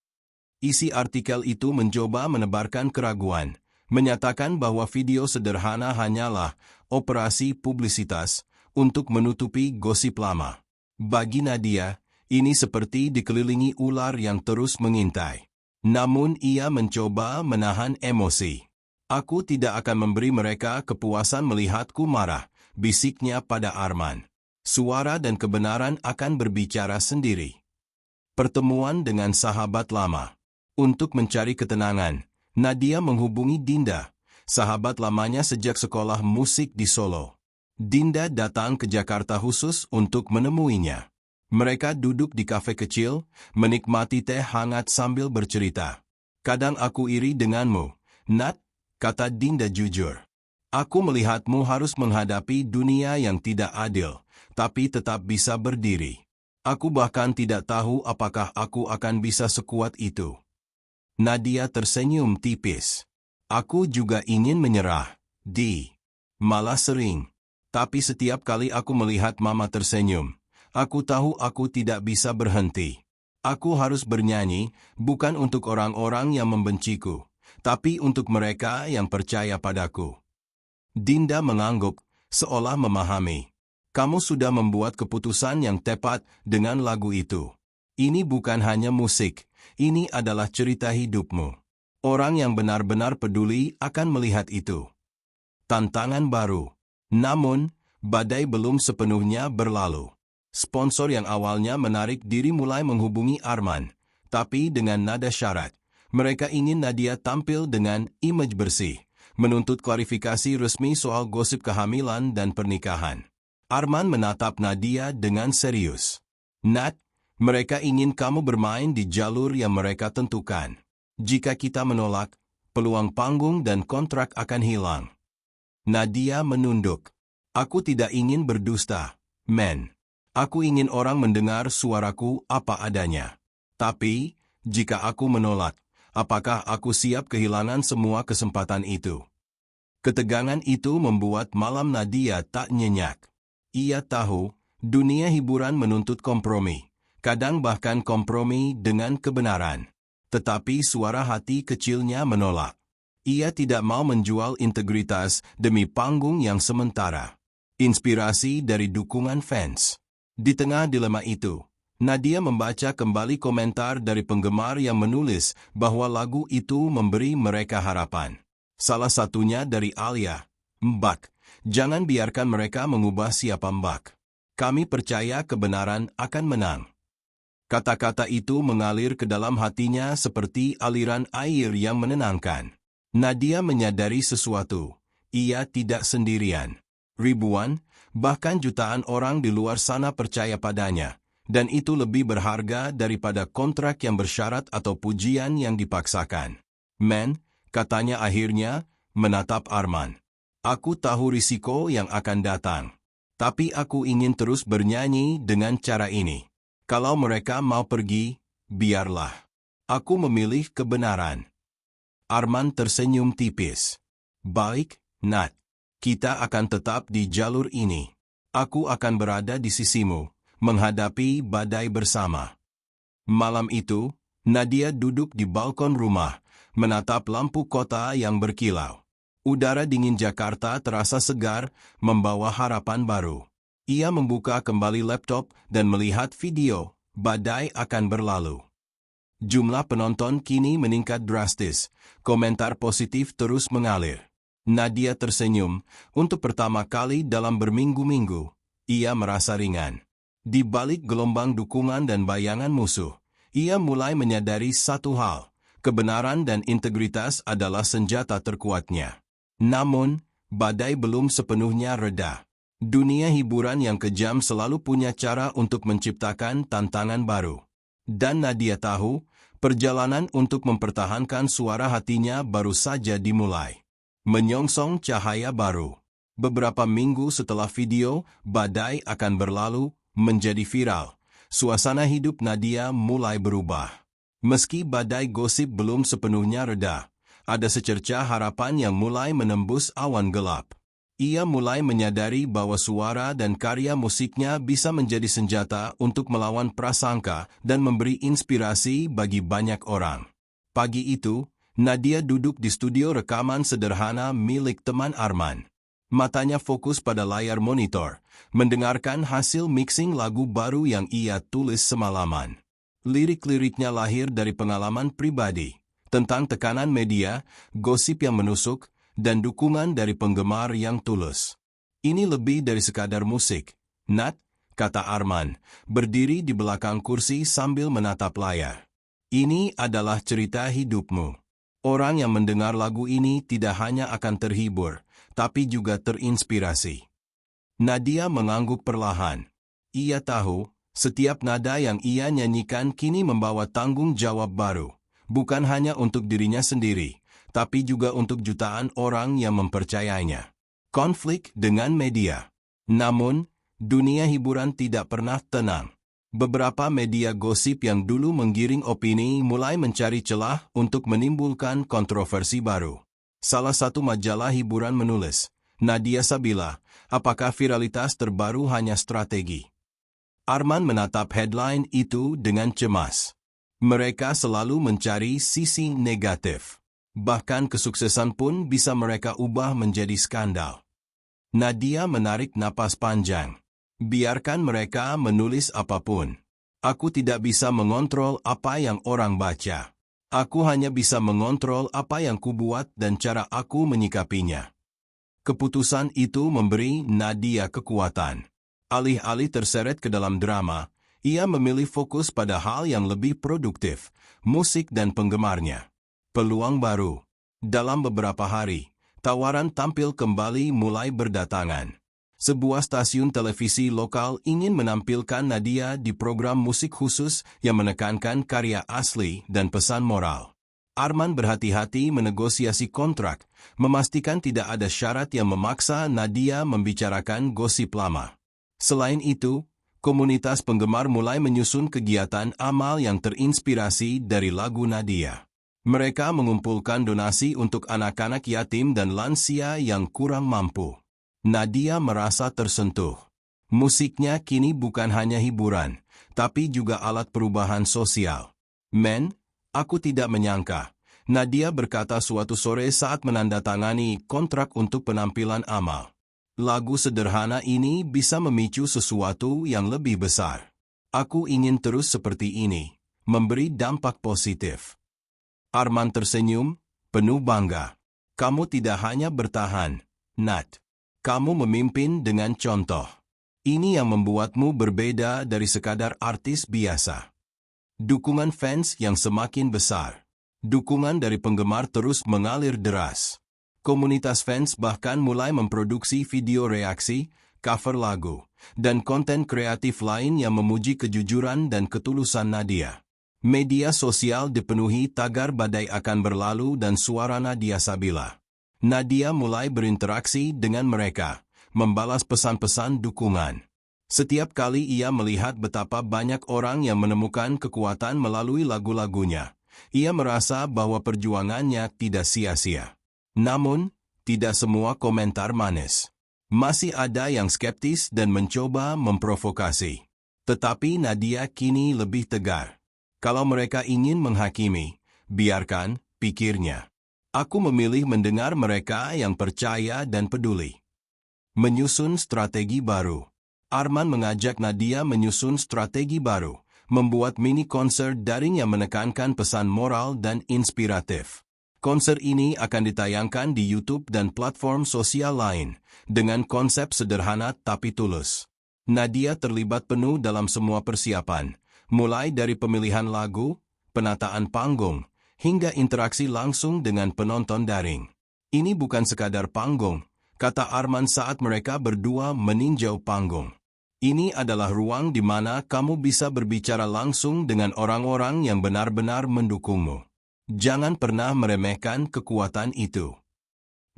Isi artikel itu mencoba menebarkan keraguan, menyatakan bahwa video sederhana hanyalah operasi publisitas untuk menutupi gosip lama. Bagi Nadia, ini seperti dikelilingi ular yang terus mengintai. Namun ia mencoba menahan emosi. Aku tidak akan memberi mereka kepuasan melihatku marah, bisiknya pada Arman. Suara dan kebenaran akan berbicara sendiri. Pertemuan dengan sahabat lama. Untuk mencari ketenangan, Nadia menghubungi Dinda, sahabat lamanya sejak sekolah musik di Solo. Dinda datang ke Jakarta khusus untuk menemuinya. Mereka duduk di kafe kecil, menikmati teh hangat sambil bercerita. Kadang aku iri denganmu, Nat, kata Dinda jujur. Aku melihatmu harus menghadapi dunia yang tidak adil, tapi tetap bisa berdiri. Aku bahkan tidak tahu apakah aku akan bisa sekuat itu. Nadia tersenyum tipis. Aku juga ingin menyerah, malah sering. Tapi setiap kali aku melihat Mama tersenyum, aku tahu aku tidak bisa berhenti. Aku harus bernyanyi, bukan untuk orang-orang yang membenciku, tapi untuk mereka yang percaya padaku. Dinda mengangguk, seolah memahami. Kamu sudah membuat keputusan yang tepat dengan lagu itu. Ini bukan hanya musik, ini adalah cerita hidupmu. Orang yang benar-benar peduli akan melihat itu. Tantangan baru. Namun, badai belum sepenuhnya berlalu. Sponsor yang awalnya menarik diri mulai menghubungi Arman, tapi dengan nada syarat. Mereka ingin Nadia tampil dengan image bersih, menuntut klarifikasi resmi soal gosip kehamilan dan pernikahan. Arman menatap Nadia dengan serius. Nat, mereka ingin kamu bermain di jalur yang mereka tentukan. Jika kita menolak, peluang panggung dan kontrak akan hilang. Nadia menunduk. Aku tidak ingin berdusta, men. Aku ingin orang mendengar suaraku apa adanya. Tapi, jika aku menolak, apakah aku siap kehilangan semua kesempatan itu? Ketegangan itu membuat malam Nadia tak nyenyak. Ia tahu, dunia hiburan menuntut kompromi, kadang bahkan kompromi dengan kebenaran. Tetapi suara hati kecilnya menolak. Ia tidak mau menjual integritas demi panggung yang sementara. Inspirasi dari dukungan fans. Di tengah dilema itu, Nadia membaca kembali komentar dari penggemar yang menulis bahwa lagu itu memberi mereka harapan. Salah satunya dari Alia, "Mbak, jangan biarkan mereka mengubah siapa Mbak. Kami percaya kebenaran akan menang." Kata-kata itu mengalir ke dalam hatinya seperti aliran air yang menenangkan. Nadia menyadari sesuatu. Ia tidak sendirian. Ribuan, bahkan jutaan orang di luar sana percaya padanya, dan itu lebih berharga daripada kontrak yang bersyarat atau pujian yang dipaksakan. "Men," katanya akhirnya, menatap Arman. "Aku tahu risiko yang akan datang. Tapi aku ingin terus bernyanyi dengan cara ini. Kalau mereka mau pergi, biarlah. Aku memilih kebenaran." Arman tersenyum tipis. "Baik, Nat. Kita akan tetap di jalur ini. Aku akan berada di sisimu, menghadapi badai bersama." Malam itu, Nadia duduk di balkon rumah, menatap lampu kota yang berkilau. Udara dingin Jakarta terasa segar, membawa harapan baru. Ia membuka kembali laptop dan melihat video, "Badai akan berlalu." Jumlah penonton kini meningkat drastis, komentar positif terus mengalir. Nadia tersenyum, untuk pertama kali dalam berminggu-minggu, ia merasa ringan. Di balik gelombang dukungan dan bayangan musuh, ia mulai menyadari satu hal, kebenaran dan integritas adalah senjata terkuatnya. Namun, badai belum sepenuhnya reda. Dunia hiburan yang kejam selalu punya cara untuk menciptakan tantangan baru. Dan Nadia tahu, perjalanan untuk mempertahankan suara hatinya baru saja dimulai. Menyongsong cahaya baru. Beberapa minggu setelah video "Badai akan berlalu" menjadi viral, suasana hidup Nadia mulai berubah. Meski badai gosip belum sepenuhnya reda, ada secerca harapan yang mulai menembus awan gelap. Ia mulai menyadari bahwa suara dan karya musiknya bisa menjadi senjata untuk melawan prasangka dan memberi inspirasi bagi banyak orang. Pagi itu, Nadia duduk di studio rekaman sederhana milik teman Arman. Matanya fokus pada layar monitor, mendengarkan hasil mixing lagu baru yang ia tulis semalaman. Lirik-liriknya lahir dari pengalaman pribadi, tentang tekanan media, gosip yang menusuk, dan dukungan dari penggemar yang tulus. "Ini lebih dari sekadar musik, Nat," kata Arman, berdiri di belakang kursi sambil menatap layar. "Ini adalah cerita hidupmu. Orang yang mendengar lagu ini tidak hanya akan terhibur, tapi juga terinspirasi." Nadia mengangguk perlahan. Ia tahu, setiap nada yang ia nyanyikan kini membawa tanggung jawab baru, bukan hanya untuk dirinya sendiri, tapi juga untuk jutaan orang yang mempercayainya. Konflik dengan media. Namun, dunia hiburan tidak pernah tenang. Beberapa media gosip yang dulu menggiring opini mulai mencari celah untuk menimbulkan kontroversi baru. Salah satu majalah hiburan menulis, "Nadia Sabila, apakah viralitas terbaru hanya strategi?" Arman menatap headline itu dengan cemas. Mereka selalu mencari sisi negatif. Bahkan kesuksesan pun bisa mereka ubah menjadi skandal. Nadia menarik napas panjang. "Biarkan mereka menulis apapun. Aku tidak bisa mengontrol apa yang orang baca. Aku hanya bisa mengontrol apa yang kubuat dan cara aku menyikapinya." Keputusan itu memberi Nadia kekuatan. Alih-alih terseret ke dalam drama, ia memilih fokus pada hal yang lebih produktif, musik dan penggemarnya. Peluang baru. Dalam beberapa hari, tawaran tampil kembali mulai berdatangan. Sebuah stasiun televisi lokal ingin menampilkan Nadia di program musik khusus yang menekankan karya asli dan pesan moral. Arman berhati-hati menegosiasi kontrak, memastikan tidak ada syarat yang memaksa Nadia membicarakan gosip lama. Selain itu, komunitas penggemar mulai menyusun kegiatan amal yang terinspirasi dari lagu Nadia. Mereka mengumpulkan donasi untuk anak-anak yatim dan lansia yang kurang mampu. Nadia merasa tersentuh. Musiknya kini bukan hanya hiburan, tapi juga alat perubahan sosial. Men, aku tidak menyangka, Nadia berkata suatu sore saat menandatangani kontrak untuk penampilan amal. Lagu sederhana ini bisa memicu sesuatu yang lebih besar. Aku ingin terus seperti ini, memberi dampak positif. Arman tersenyum, penuh bangga. Kamu tidak hanya bertahan, Nat. Kamu memimpin dengan contoh. Ini yang membuatmu berbeda dari sekadar artis biasa. Dukungan fans yang semakin besar. Dukungan dari penggemar terus mengalir deras. Komunitas fans bahkan mulai memproduksi video reaksi, cover lagu, dan konten kreatif lain yang memuji kejujuran dan ketulusan Nadia. Media sosial dipenuhi tagar badai akan berlalu dan suara Nadia Sabila. Nadia mulai berinteraksi dengan mereka, membalas pesan-pesan dukungan. Setiap kali ia melihat betapa banyak orang yang menemukan kekuatan melalui lagu-lagunya, ia merasa bahwa perjuangannya tidak sia-sia. Namun, tidak semua komentar manis. Masih ada yang skeptis dan mencoba memprovokasi. Tetapi Nadia kini lebih tegar. Kalau mereka ingin menghakimi, biarkan, pikirnya. Aku memilih mendengar mereka yang percaya dan peduli. Menyusun strategi baru. Arman mengajak Nadia menyusun strategi baru, membuat mini konser daring yang menekankan pesan moral dan inspiratif. Konser ini akan ditayangkan di YouTube dan platform sosial lain, dengan konsep sederhana tapi tulus. Nadia terlibat penuh dalam semua persiapan, mulai dari pemilihan lagu, penataan panggung, hingga interaksi langsung dengan penonton daring. Ini bukan sekadar panggung, kata Arman saat mereka berdua meninjau panggung. Ini adalah ruang di mana kamu bisa berbicara langsung dengan orang-orang yang benar-benar mendukungmu. Jangan pernah meremehkan kekuatan itu.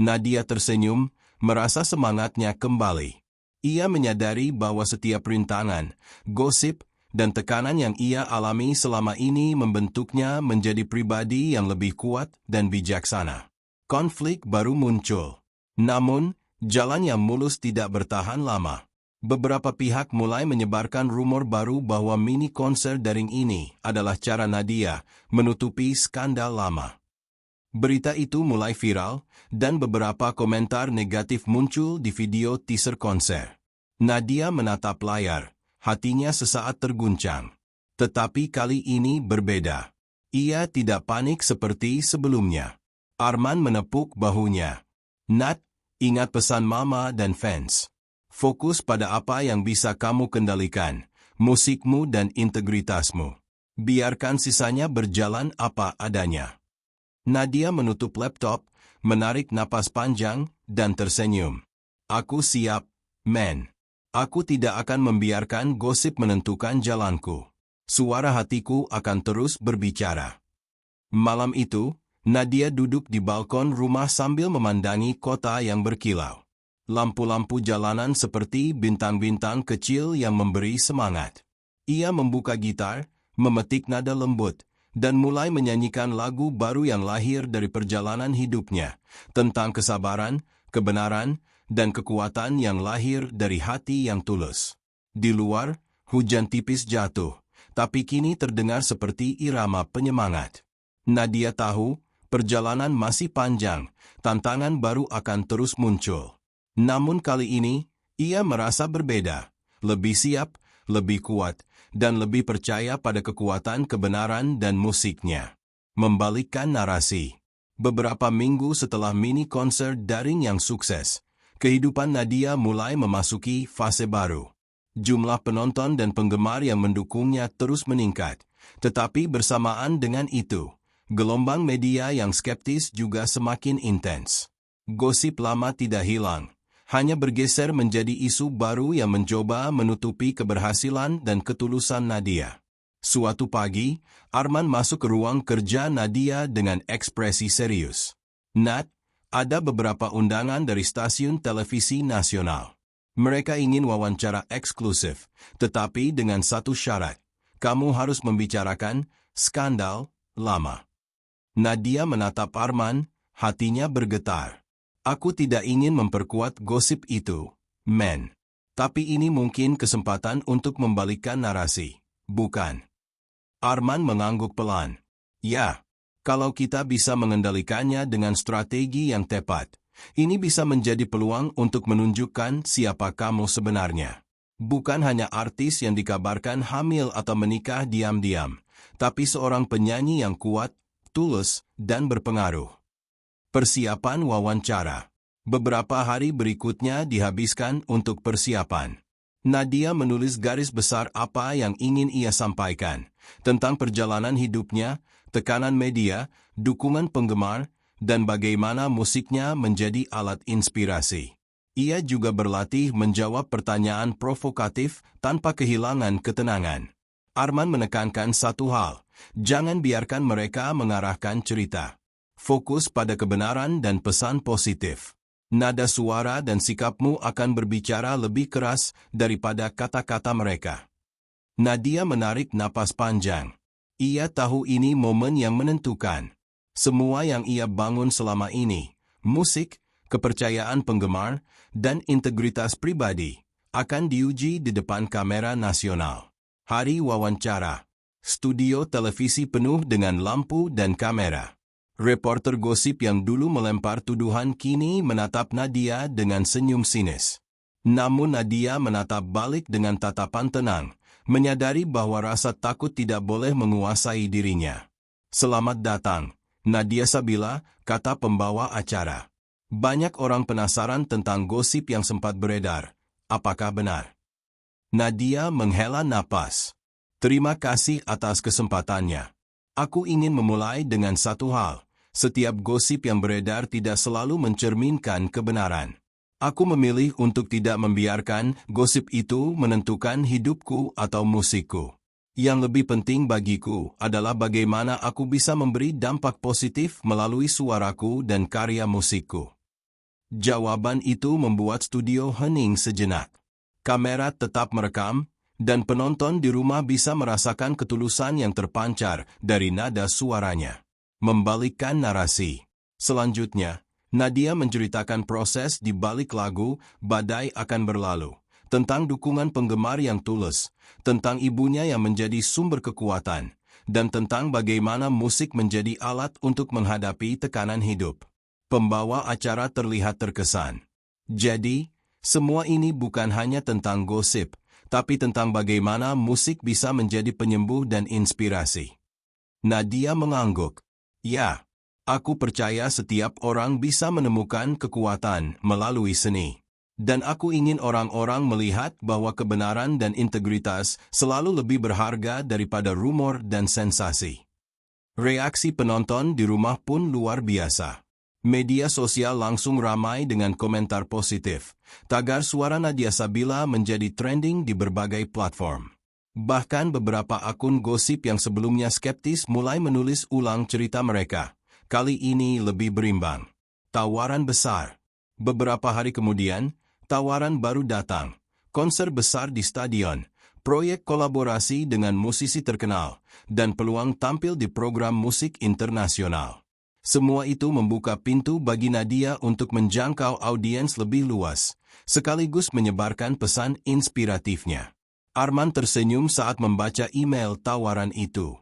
Nadia tersenyum, merasa semangatnya kembali. Ia menyadari bahwa setiap rintangan, gosip, dan tekanan yang ia alami selama ini membentuknya menjadi pribadi yang lebih kuat dan bijaksana. Konflik baru muncul. Namun, jalan yang mulus tidak bertahan lama. Beberapa pihak mulai menyebarkan rumor baru bahwa mini konser daring ini adalah cara Nadia menutupi skandal lama. Berita itu mulai viral, dan beberapa komentar negatif muncul di video teaser konser. Nadia menatap layar. Hatinya sesaat terguncang. Tetapi kali ini berbeda. Ia tidak panik seperti sebelumnya. Arman menepuk bahunya. Nat, ingat pesan mama dan fans. Fokus pada apa yang bisa kamu kendalikan, musikmu dan integritasmu. Biarkan sisanya berjalan apa adanya. Nadia menutup laptop, menarik napas panjang, dan tersenyum. Aku siap, men. Aku tidak akan membiarkan gosip menentukan jalanku. Suara hatiku akan terus berbicara. Malam itu, Nadia duduk di balkon rumah sambil memandangi kota yang berkilau. Lampu-lampu jalanan seperti bintang-bintang kecil yang memberi semangat. Ia membuka gitar, memetik nada lembut, dan mulai menyanyikan lagu baru yang lahir dari perjalanan hidupnya, tentang kesabaran, kebenaran, dan kekuatan yang lahir dari hati yang tulus. Di luar, hujan tipis jatuh, tapi kini terdengar seperti irama penyemangat. Nadia tahu, perjalanan masih panjang, tantangan baru akan terus muncul. Namun kali ini, ia merasa berbeda, lebih siap, lebih kuat, dan lebih percaya pada kekuatan kebenaran dan musiknya. Membalikkan narasi. Beberapa minggu setelah mini konser daring yang sukses, kehidupan Nadia mulai memasuki fase baru. Jumlah penonton dan penggemar yang mendukungnya terus meningkat, tetapi bersamaan dengan itu, gelombang media yang skeptis juga semakin intens. Gosip lama tidak hilang, hanya bergeser menjadi isu baru yang mencoba menutupi keberhasilan dan ketulusan Nadia. Suatu pagi, Arman masuk ke ruang kerja Nadia dengan ekspresi serius. "Nat, ada beberapa undangan dari stasiun televisi nasional. Mereka ingin wawancara eksklusif, tetapi dengan satu syarat. Kamu harus membicarakan skandal lama." Nadia menatap Arman, hatinya bergetar. "Aku tidak ingin memperkuat gosip itu, men. Tapi ini mungkin kesempatan untuk membalikkan narasi, bukan?" Arman mengangguk pelan. "Ya, kalau kita bisa mengendalikannya dengan strategi yang tepat, ini bisa menjadi peluang untuk menunjukkan siapa kamu sebenarnya. Bukan hanya artis yang dikabarkan hamil atau menikah diam-diam, tapi seorang penyanyi yang kuat, tulus, dan berpengaruh." Persiapan wawancara. Beberapa hari berikutnya dihabiskan untuk persiapan. Nadia menulis garis besar apa yang ingin ia sampaikan, tentang perjalanan hidupnya, tekanan media, dukungan penggemar, dan bagaimana musiknya menjadi alat inspirasi. Ia juga berlatih menjawab pertanyaan provokatif tanpa kehilangan ketenangan. Arman menekankan satu hal, jangan biarkan mereka mengarahkan cerita. Fokus pada kebenaran dan pesan positif. Nada suara dan sikapmu akan berbicara lebih keras daripada kata-kata mereka. Nadia menarik napas panjang. Ia tahu ini momen yang menentukan. Semua yang ia bangun selama ini, musik, kepercayaan penggemar, dan integritas pribadi, akan diuji di depan kamera nasional. Hari wawancara. Studio televisi penuh dengan lampu dan kamera. Reporter gosip yang dulu melempar tuduhan kini menatap Nadia dengan senyum sinis. Namun Nadia menatap balik dengan tatapan tenang, menyadari bahwa rasa takut tidak boleh menguasai dirinya. "Selamat datang, Nadia Sabila," kata pembawa acara. "Banyak orang penasaran tentang gosip yang sempat beredar. Apakah benar?" Nadia menghela napas. "Terima kasih atas kesempatannya. Aku ingin memulai dengan satu hal. Setiap gosip yang beredar tidak selalu mencerminkan kebenaran. Aku memilih untuk tidak membiarkan gosip itu menentukan hidupku atau musikku. Yang lebih penting bagiku adalah bagaimana aku bisa memberi dampak positif melalui suaraku dan karya musikku." Jawaban itu membuat studio hening sejenak. Kamera tetap merekam, dan penonton di rumah bisa merasakan ketulusan yang terpancar dari nada suaranya. Membalikkan narasi. Selanjutnya, Nadia menceritakan proses di balik lagu "Badai Akan Berlalu", tentang dukungan penggemar yang tulus, tentang ibunya yang menjadi sumber kekuatan, dan tentang bagaimana musik menjadi alat untuk menghadapi tekanan hidup. Pembawa acara terlihat terkesan. Jadi, semua ini bukan hanya tentang gosip, tapi tentang bagaimana musik bisa menjadi penyembuh dan inspirasi. Nadia mengangguk. "Ya, aku percaya setiap orang bisa menemukan kekuatan melalui seni. Dan aku ingin orang-orang melihat bahwa kebenaran dan integritas selalu lebih berharga daripada rumor dan sensasi." Reaksi penonton di rumah pun luar biasa. Media sosial langsung ramai dengan komentar positif. Tagar suara Nadia Sabila menjadi trending di berbagai platform. Bahkan beberapa akun gosip yang sebelumnya skeptis mulai menulis ulang cerita mereka. Kali ini lebih berimbang. Tawaran besar. Beberapa hari kemudian, tawaran baru datang. Konser besar di stadion, proyek kolaborasi dengan musisi terkenal, dan peluang tampil di program musik internasional. Semua itu membuka pintu bagi Nadia untuk menjangkau audiens lebih luas, sekaligus menyebarkan pesan inspiratifnya. Arman tersenyum saat membaca email tawaran itu.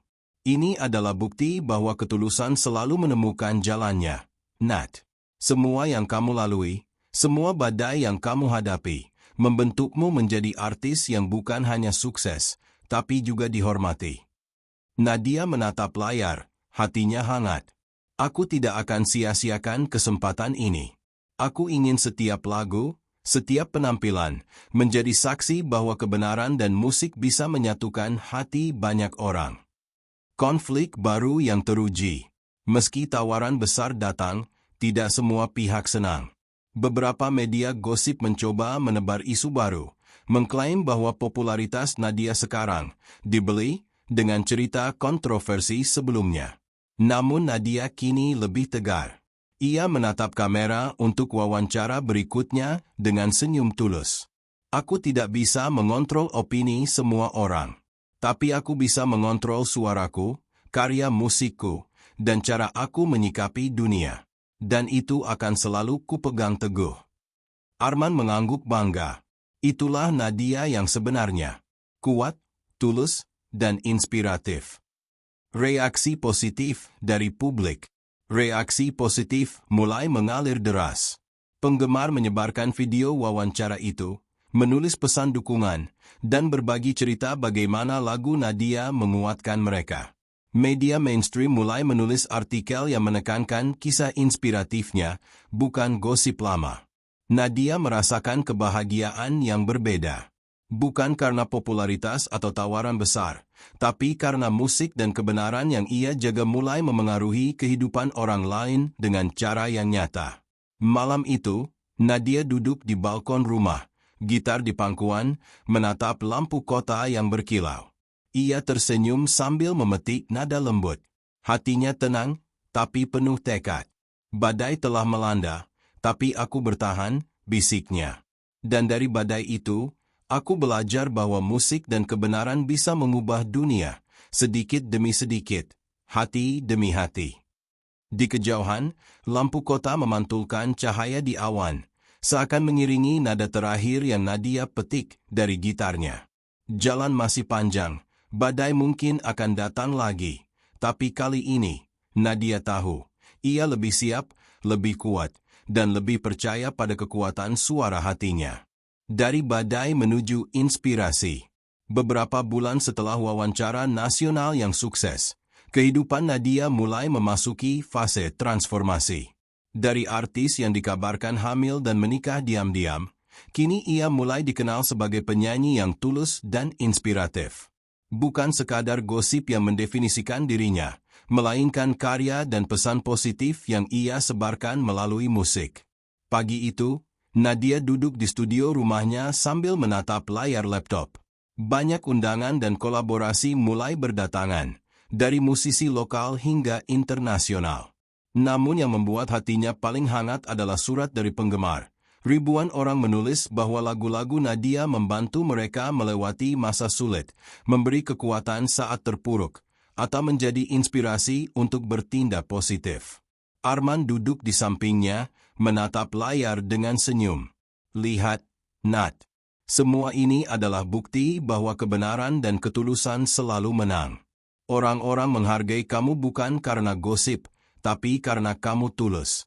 "Ini adalah bukti bahwa ketulusan selalu menemukan jalannya, Nat. Semua yang kamu lalui, semua badai yang kamu hadapi, membentukmu menjadi artis yang bukan hanya sukses, tapi juga dihormati." Nadia menatap layar, hatinya hangat. "Aku tidak akan sia-siakan kesempatan ini. Aku ingin setiap lagu, setiap penampilan, menjadi saksi bahwa kebenaran dan musik bisa menyatukan hati banyak orang." Konflik baru yang teruji. Meski tawaran besar datang, tidak semua pihak senang. Beberapa media gosip mencoba menebar isu baru, mengklaim bahwa popularitas Nadia sekarang dibeli dengan cerita kontroversi sebelumnya. Namun Nadia kini lebih tegar. Ia menatap kamera untuk wawancara berikutnya dengan senyum tulus. Aku tidak bisa mengontrol opini semua orang. Tapi aku bisa mengontrol suaraku, karya musikku, dan cara aku menyikapi dunia. Dan itu akan selalu kupegang teguh. Arman mengangguk bangga. Itulah Nadia yang sebenarnya. Kuat, tulus, dan inspiratif. Reaksi positif dari publik. Reaksi positif mulai mengalir deras. Penggemar menyebarkan video wawancara itu, menulis pesan dukungan, dan berbagi cerita bagaimana lagu Nadia menguatkan mereka. Media mainstream mulai menulis artikel yang menekankan kisah inspiratifnya, bukan gosip lama. Nadia merasakan kebahagiaan yang berbeda. Bukan karena popularitas atau tawaran besar, tapi karena musik dan kebenaran yang ia jaga mulai memengaruhi kehidupan orang lain dengan cara yang nyata. Malam itu, Nadia duduk di balkon rumah, gitar di pangkuan, menatap lampu kota yang berkilau. Ia tersenyum sambil memetik nada lembut. Hatinya tenang, tapi penuh tekad. Badai telah melanda, tapi aku bertahan, bisiknya. Dan dari badai itu, aku belajar bahwa musik dan kebenaran bisa mengubah dunia, sedikit demi sedikit, hati demi hati. Di kejauhan, lampu kota memantulkan cahaya di awan, seakan mengiringi nada terakhir yang Nadia petik dari gitarnya. Jalan masih panjang, badai mungkin akan datang lagi, tapi kali ini, Nadia tahu, ia lebih siap, lebih kuat, dan lebih percaya pada kekuatan suara hatinya. Dari badai menuju inspirasi. Beberapa bulan setelah wawancara nasional yang sukses, kehidupan Nadia mulai memasuki fase transformasi. Dari artis yang dikabarkan hamil dan menikah diam-diam, kini ia mulai dikenal sebagai penyanyi yang tulus dan inspiratif. Bukan sekadar gosip yang mendefinisikan dirinya, melainkan karya dan pesan positif yang ia sebarkan melalui musik. Pagi itu, Nadia duduk di studio rumahnya sambil menatap layar laptop. Banyak undangan dan kolaborasi mulai berdatangan, dari musisi lokal hingga internasional. Namun yang membuat hatinya paling hangat adalah surat dari penggemar. Ribuan orang menulis bahwa lagu-lagu Nadia membantu mereka melewati masa sulit, memberi kekuatan saat terpuruk, atau menjadi inspirasi untuk bertindak positif. Arman duduk di sampingnya, menatap layar dengan senyum. Lihat, Nat. Semua ini adalah bukti bahwa kebenaran dan ketulusan selalu menang. Orang-orang menghargai kamu bukan karena gosip, tapi karena kamu tulus.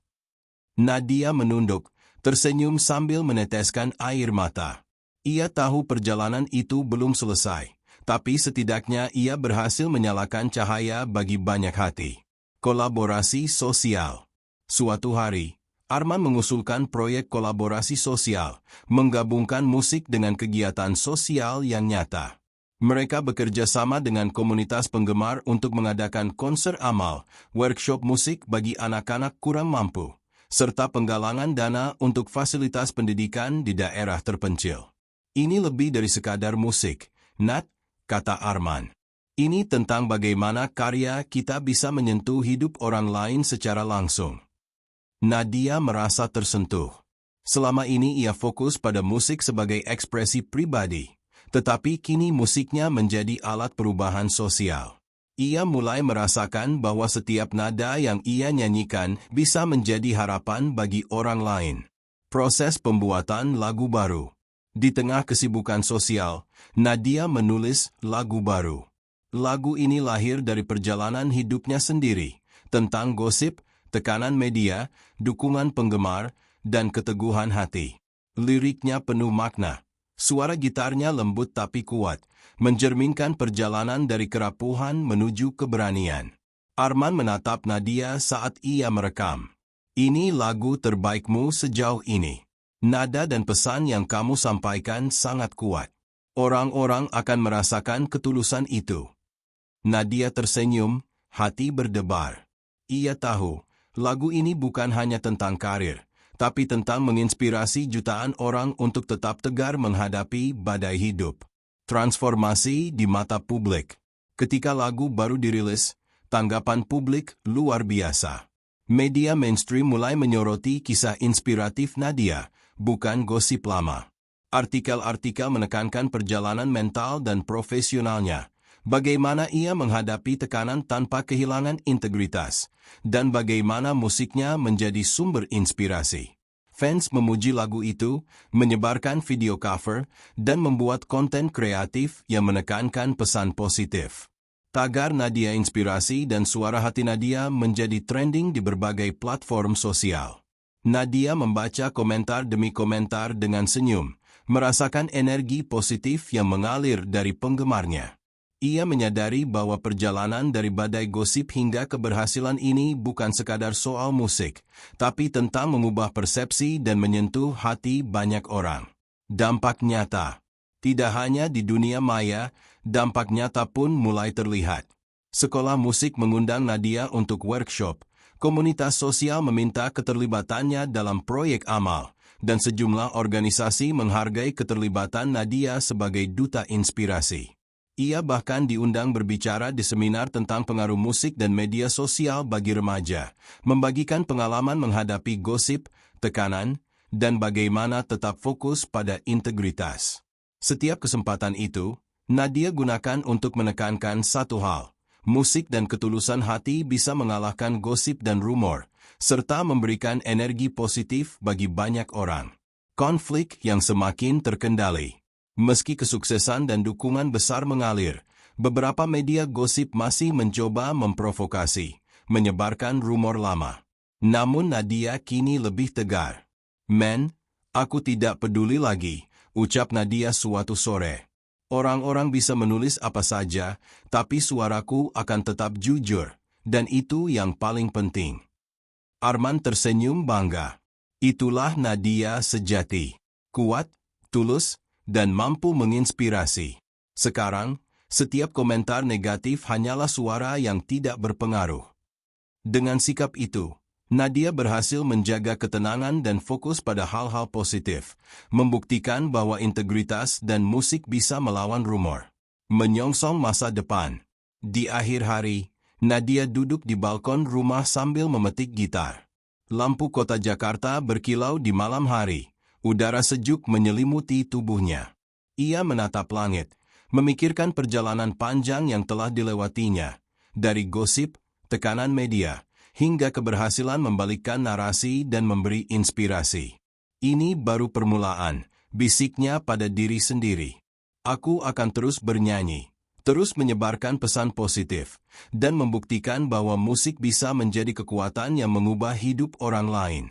Nadia menunduk, tersenyum sambil meneteskan air mata. Ia tahu perjalanan itu belum selesai, tapi setidaknya ia berhasil menyalakan cahaya bagi banyak hati. Kolaborasi sosial. Suatu hari, Arman mengusulkan proyek kolaborasi sosial, menggabungkan musik dengan kegiatan sosial yang nyata. Mereka bekerja sama dengan komunitas penggemar untuk mengadakan konser amal, workshop musik bagi anak-anak kurang mampu, serta penggalangan dana untuk fasilitas pendidikan di daerah terpencil. Ini lebih dari sekadar musik, Nat, kata Arman. Ini tentang bagaimana karya kita bisa menyentuh hidup orang lain secara langsung. Nadia merasa tersentuh. Selama ini ia fokus pada musik sebagai ekspresi pribadi, tetapi kini musiknya menjadi alat perubahan sosial. Ia mulai merasakan bahwa setiap nada yang ia nyanyikan bisa menjadi harapan bagi orang lain. Proses pembuatan lagu baru. Di tengah kesibukan sosial, Nadia menulis lagu baru. Lagu ini lahir dari perjalanan hidupnya sendiri, tentang gosip, tekanan media, dukungan penggemar, dan keteguhan hati. Liriknya penuh makna. Suara gitarnya lembut tapi kuat, mencerminkan perjalanan dari kerapuhan menuju keberanian. Arman menatap Nadia saat ia merekam. Ini lagu terbaikmu sejauh ini. Nada dan pesan yang kamu sampaikan sangat kuat. Orang-orang akan merasakan ketulusan itu. Nadia tersenyum, hati berdebar. Ia tahu, lagu ini bukan hanya tentang karir, tapi tentang menginspirasi jutaan orang untuk tetap tegar menghadapi badai hidup. Transformasi di mata publik. Ketika lagu baru dirilis, tanggapan publik luar biasa. Media mainstream mulai menyoroti kisah inspiratif Nadia, bukan gosip lama. Artikel-artikel menekankan perjalanan mental dan profesionalnya, bagaimana ia menghadapi tekanan tanpa kehilangan integritas, dan bagaimana musiknya menjadi sumber inspirasi. Fans memuji lagu itu, menyebarkan video cover, dan membuat konten kreatif yang menekankan pesan positif. Tagar Nadia Inspirasi dan Suara Hati Nadia menjadi trending di berbagai platform sosial. Nadia membaca komentar demi komentar dengan senyum, merasakan energi positif yang mengalir dari penggemarnya. Ia menyadari bahwa perjalanan dari badai gosip hingga keberhasilan ini bukan sekadar soal musik, tapi tentang mengubah persepsi dan menyentuh hati banyak orang. Dampak nyata. Tidak hanya di dunia maya, dampak nyata pun mulai terlihat. Sekolah musik mengundang Nadia untuk workshop, komunitas sosial meminta keterlibatannya dalam proyek amal, dan sejumlah organisasi menghargai keterlibatan Nadia sebagai duta inspirasi. Ia bahkan diundang berbicara di seminar tentang pengaruh musik dan media sosial bagi remaja, membagikan pengalaman menghadapi gosip, tekanan, dan bagaimana tetap fokus pada integritas. Setiap kesempatan itu, Nadia gunakan untuk menekankan satu hal, musik dan ketulusan hati bisa mengalahkan gosip dan rumor, serta memberikan energi positif bagi banyak orang. Konflik yang semakin terkendali. Meski kesuksesan dan dukungan besar mengalir, beberapa media gosip masih mencoba memprovokasi, menyebarkan rumor lama. Namun Nadia kini lebih tegar. "Men, aku tidak peduli lagi," ucap Nadia suatu sore. "Orang-orang bisa menulis apa saja, tapi suaraku akan tetap jujur, dan itu yang paling penting." Arman tersenyum bangga. Itulah Nadia sejati. Kuat, tulus, dan mampu menginspirasi. Sekarang, setiap komentar negatif hanyalah suara yang tidak berpengaruh. Dengan sikap itu, Nadia berhasil menjaga ketenangan dan fokus pada hal-hal positif, membuktikan bahwa integritas dan musik bisa melawan rumor. Menyongsong masa depan. Di akhir hari, Nadia duduk di balkon rumah sambil memetik gitar. Lampu kota Jakarta berkilau di malam hari, udara sejuk menyelimuti tubuhnya. Ia menatap langit, memikirkan perjalanan panjang yang telah dilewatinya, dari gosip, tekanan media, hingga keberhasilan membalikkan narasi dan memberi inspirasi. "Ini baru permulaan," bisiknya pada diri sendiri. "Aku akan terus bernyanyi, terus menyebarkan pesan positif, dan membuktikan bahwa musik bisa menjadi kekuatan yang mengubah hidup orang lain."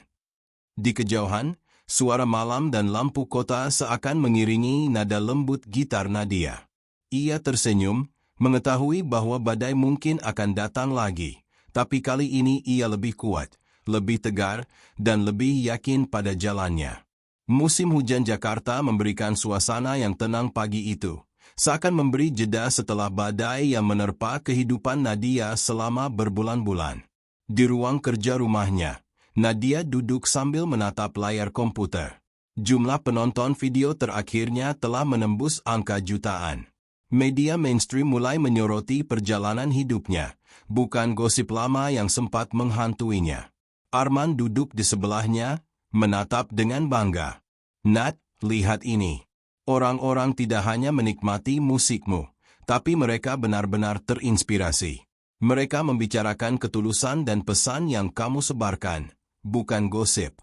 Di kejauhan, suara malam dan lampu kota seakan mengiringi nada lembut gitar Nadia. Ia tersenyum, mengetahui bahwa badai mungkin akan datang lagi, tapi kali ini ia lebih kuat, lebih tegar, dan lebih yakin pada jalannya. Musim hujan Jakarta memberikan suasana yang tenang pagi itu, seakan memberi jeda setelah badai yang menerpa kehidupan Nadia selama berbulan-bulan. Di ruang kerja rumahnya, Nadia duduk sambil menatap layar komputer. Jumlah penonton video terakhirnya telah menembus angka jutaan. Media mainstream mulai menyoroti perjalanan hidupnya, bukan gosip lama yang sempat menghantuinya. Arman duduk di sebelahnya, menatap dengan bangga. "Nat, lihat ini. Orang-orang tidak hanya menikmati musikmu, tapi mereka benar-benar terinspirasi. Mereka membicarakan ketulusan dan pesan yang kamu sebarkan, bukan gosip."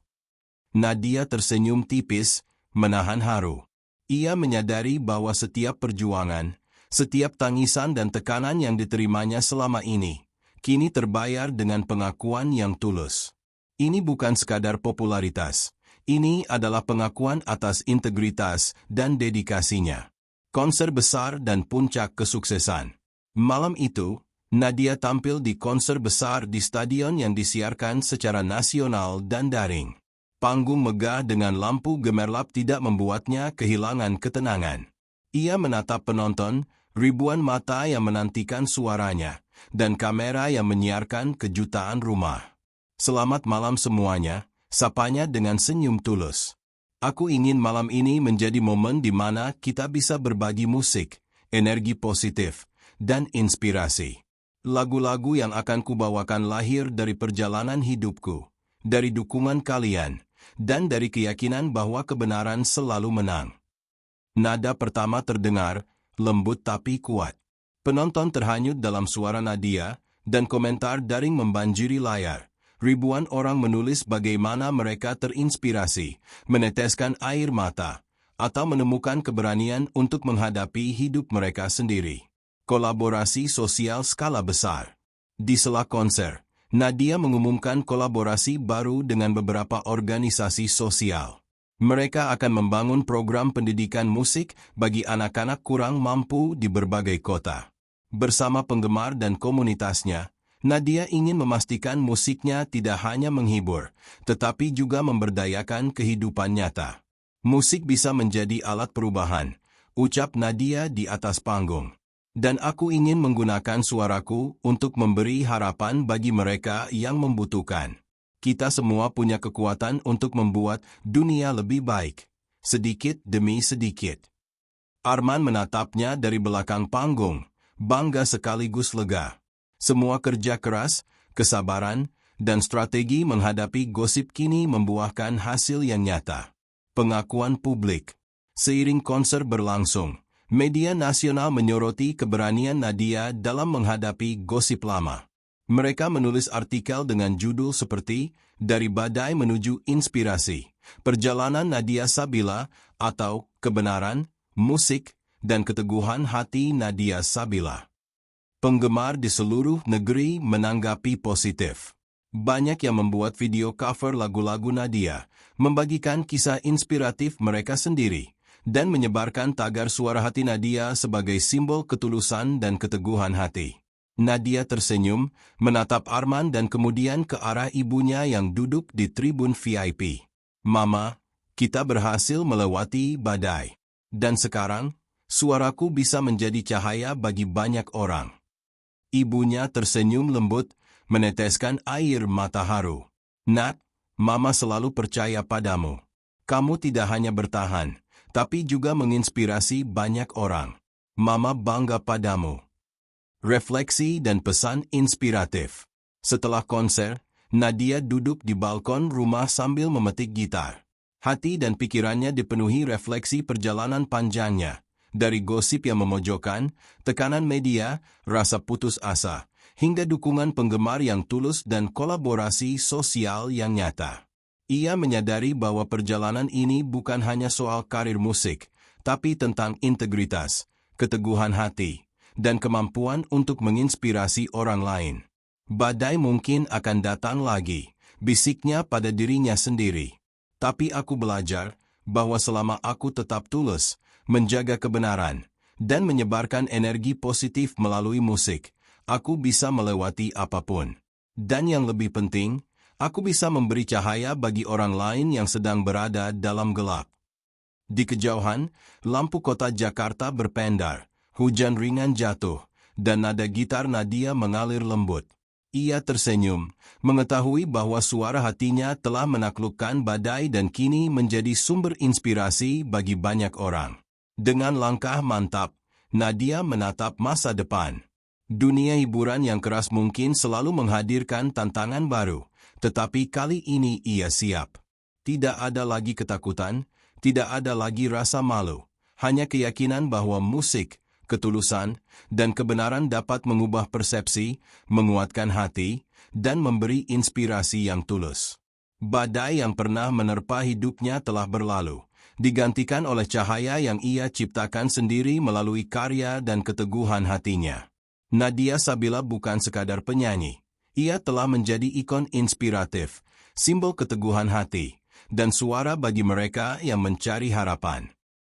Nadia tersenyum tipis, menahan haru. Ia menyadari bahwa setiap perjuangan, setiap tangisan dan tekanan yang diterimanya selama ini, kini terbayar dengan pengakuan yang tulus. Ini bukan sekadar popularitas. Ini adalah pengakuan atas integritas dan dedikasinya. Konser besar dan puncak kesuksesan. Malam itu, Nadia tampil di konser besar di stadion yang disiarkan secara nasional dan daring. Panggung megah dengan lampu gemerlap tidak membuatnya kehilangan ketenangan. Ia menatap penonton, ribuan mata yang menantikan suaranya, dan kamera yang menyiarkan kejutaan rumah. "Selamat malam semuanya," sapanya dengan senyum tulus. "Aku ingin malam ini menjadi momen di mana kita bisa berbagi musik, energi positif, dan inspirasi. Lagu-lagu yang akan kubawakan lahir dari perjalanan hidupku, dari dukungan kalian, dan dari keyakinan bahwa kebenaran selalu menang. Nada pertama terdengar, lembut tapi kuat. Penonton terhanyut dalam suara Nadia, dan komentar daring membanjiri layar. Ribuan orang menulis bagaimana mereka terinspirasi, meneteskan air mata, atau menemukan keberanian untuk menghadapi hidup mereka sendiri. Kolaborasi sosial skala besar. Di sela konser, Nadia mengumumkan kolaborasi baru dengan beberapa organisasi sosial. Mereka akan membangun program pendidikan musik bagi anak-anak kurang mampu di berbagai kota. Bersama penggemar dan komunitasnya, Nadia ingin memastikan musiknya tidak hanya menghibur, tetapi juga memberdayakan kehidupan nyata. Musik bisa menjadi alat perubahan, ucap Nadia di atas panggung. Dan aku ingin menggunakan suaraku untuk memberi harapan bagi mereka yang membutuhkan. Kita semua punya kekuatan untuk membuat dunia lebih baik, sedikit demi sedikit. Arman menatapnya dari belakang panggung, bangga sekaligus lega. Semua kerja keras, kesabaran, dan strategi menghadapi gosip kini membuahkan hasil yang nyata. Pengakuan publik. Seiring konser berlangsung, media nasional menyoroti keberanian Nadia dalam menghadapi gosip lama. Mereka menulis artikel dengan judul seperti "Dari Badai Menuju Inspirasi, Perjalanan Nadia Sabila" atau "Kebenaran, Musik, dan Keteguhan Hati Nadia Sabila". Penggemar di seluruh negeri menanggapi positif. Banyak yang membuat video cover lagu-lagu Nadia, membagikan kisah inspiratif mereka sendiri, dan menyebarkan tagar suara hati Nadia sebagai simbol ketulusan dan keteguhan hati. Nadia tersenyum, menatap Arman dan kemudian ke arah ibunya yang duduk di tribun VIP. "Mama, kita berhasil melewati badai. Dan sekarang, suaraku bisa menjadi cahaya bagi banyak orang." Ibunya tersenyum lembut, meneteskan air mata haru. "Nak, Mama selalu percaya padamu. Kamu tidak hanya bertahan, tapi juga menginspirasi banyak orang. Mama bangga padamu." Refleksi dan pesan inspiratif. Setelah konser, Nadia duduk di balkon rumah sambil memetik gitar. Hati dan pikirannya dipenuhi refleksi perjalanan panjangnya. Dari gosip yang memojokkan, tekanan media, rasa putus asa, hingga dukungan penggemar yang tulus dan kolaborasi sosial yang nyata. Ia menyadari bahwa perjalanan ini bukan hanya soal karir musik, tapi tentang integritas, keteguhan hati, dan kemampuan untuk menginspirasi orang lain. "Badai mungkin akan datang lagi," bisiknya pada dirinya sendiri. "Tapi aku belajar bahwa selama aku tetap tulus, menjaga kebenaran, dan menyebarkan energi positif melalui musik, aku bisa melewati apapun. Dan yang lebih penting, aku bisa memberi cahaya bagi orang lain yang sedang berada dalam gelap." Di kejauhan, lampu kota Jakarta berpendar, hujan ringan jatuh, dan nada gitar Nadia mengalir lembut. Ia tersenyum, mengetahui bahwa suara hatinya telah menaklukkan badai dan kini menjadi sumber inspirasi bagi banyak orang. Dengan langkah mantap, Nadia menatap masa depan. Dunia hiburan yang keras mungkin selalu menghadirkan tantangan baru, tetapi kali ini ia siap. Tidak ada lagi ketakutan, tidak ada lagi rasa malu, hanya keyakinan bahwa musik, ketulusan, dan kebenaran dapat mengubah persepsi, menguatkan hati, dan memberi inspirasi yang tulus. Badai yang pernah menerpa hidupnya telah berlalu, digantikan oleh cahaya yang ia ciptakan sendiri melalui karya dan keteguhan hatinya. Nadia Sabila bukan sekadar penyanyi. Ia telah menjadi ikon inspiratif, simbol keteguhan hati, dan suara bagi mereka yang mencari harapan.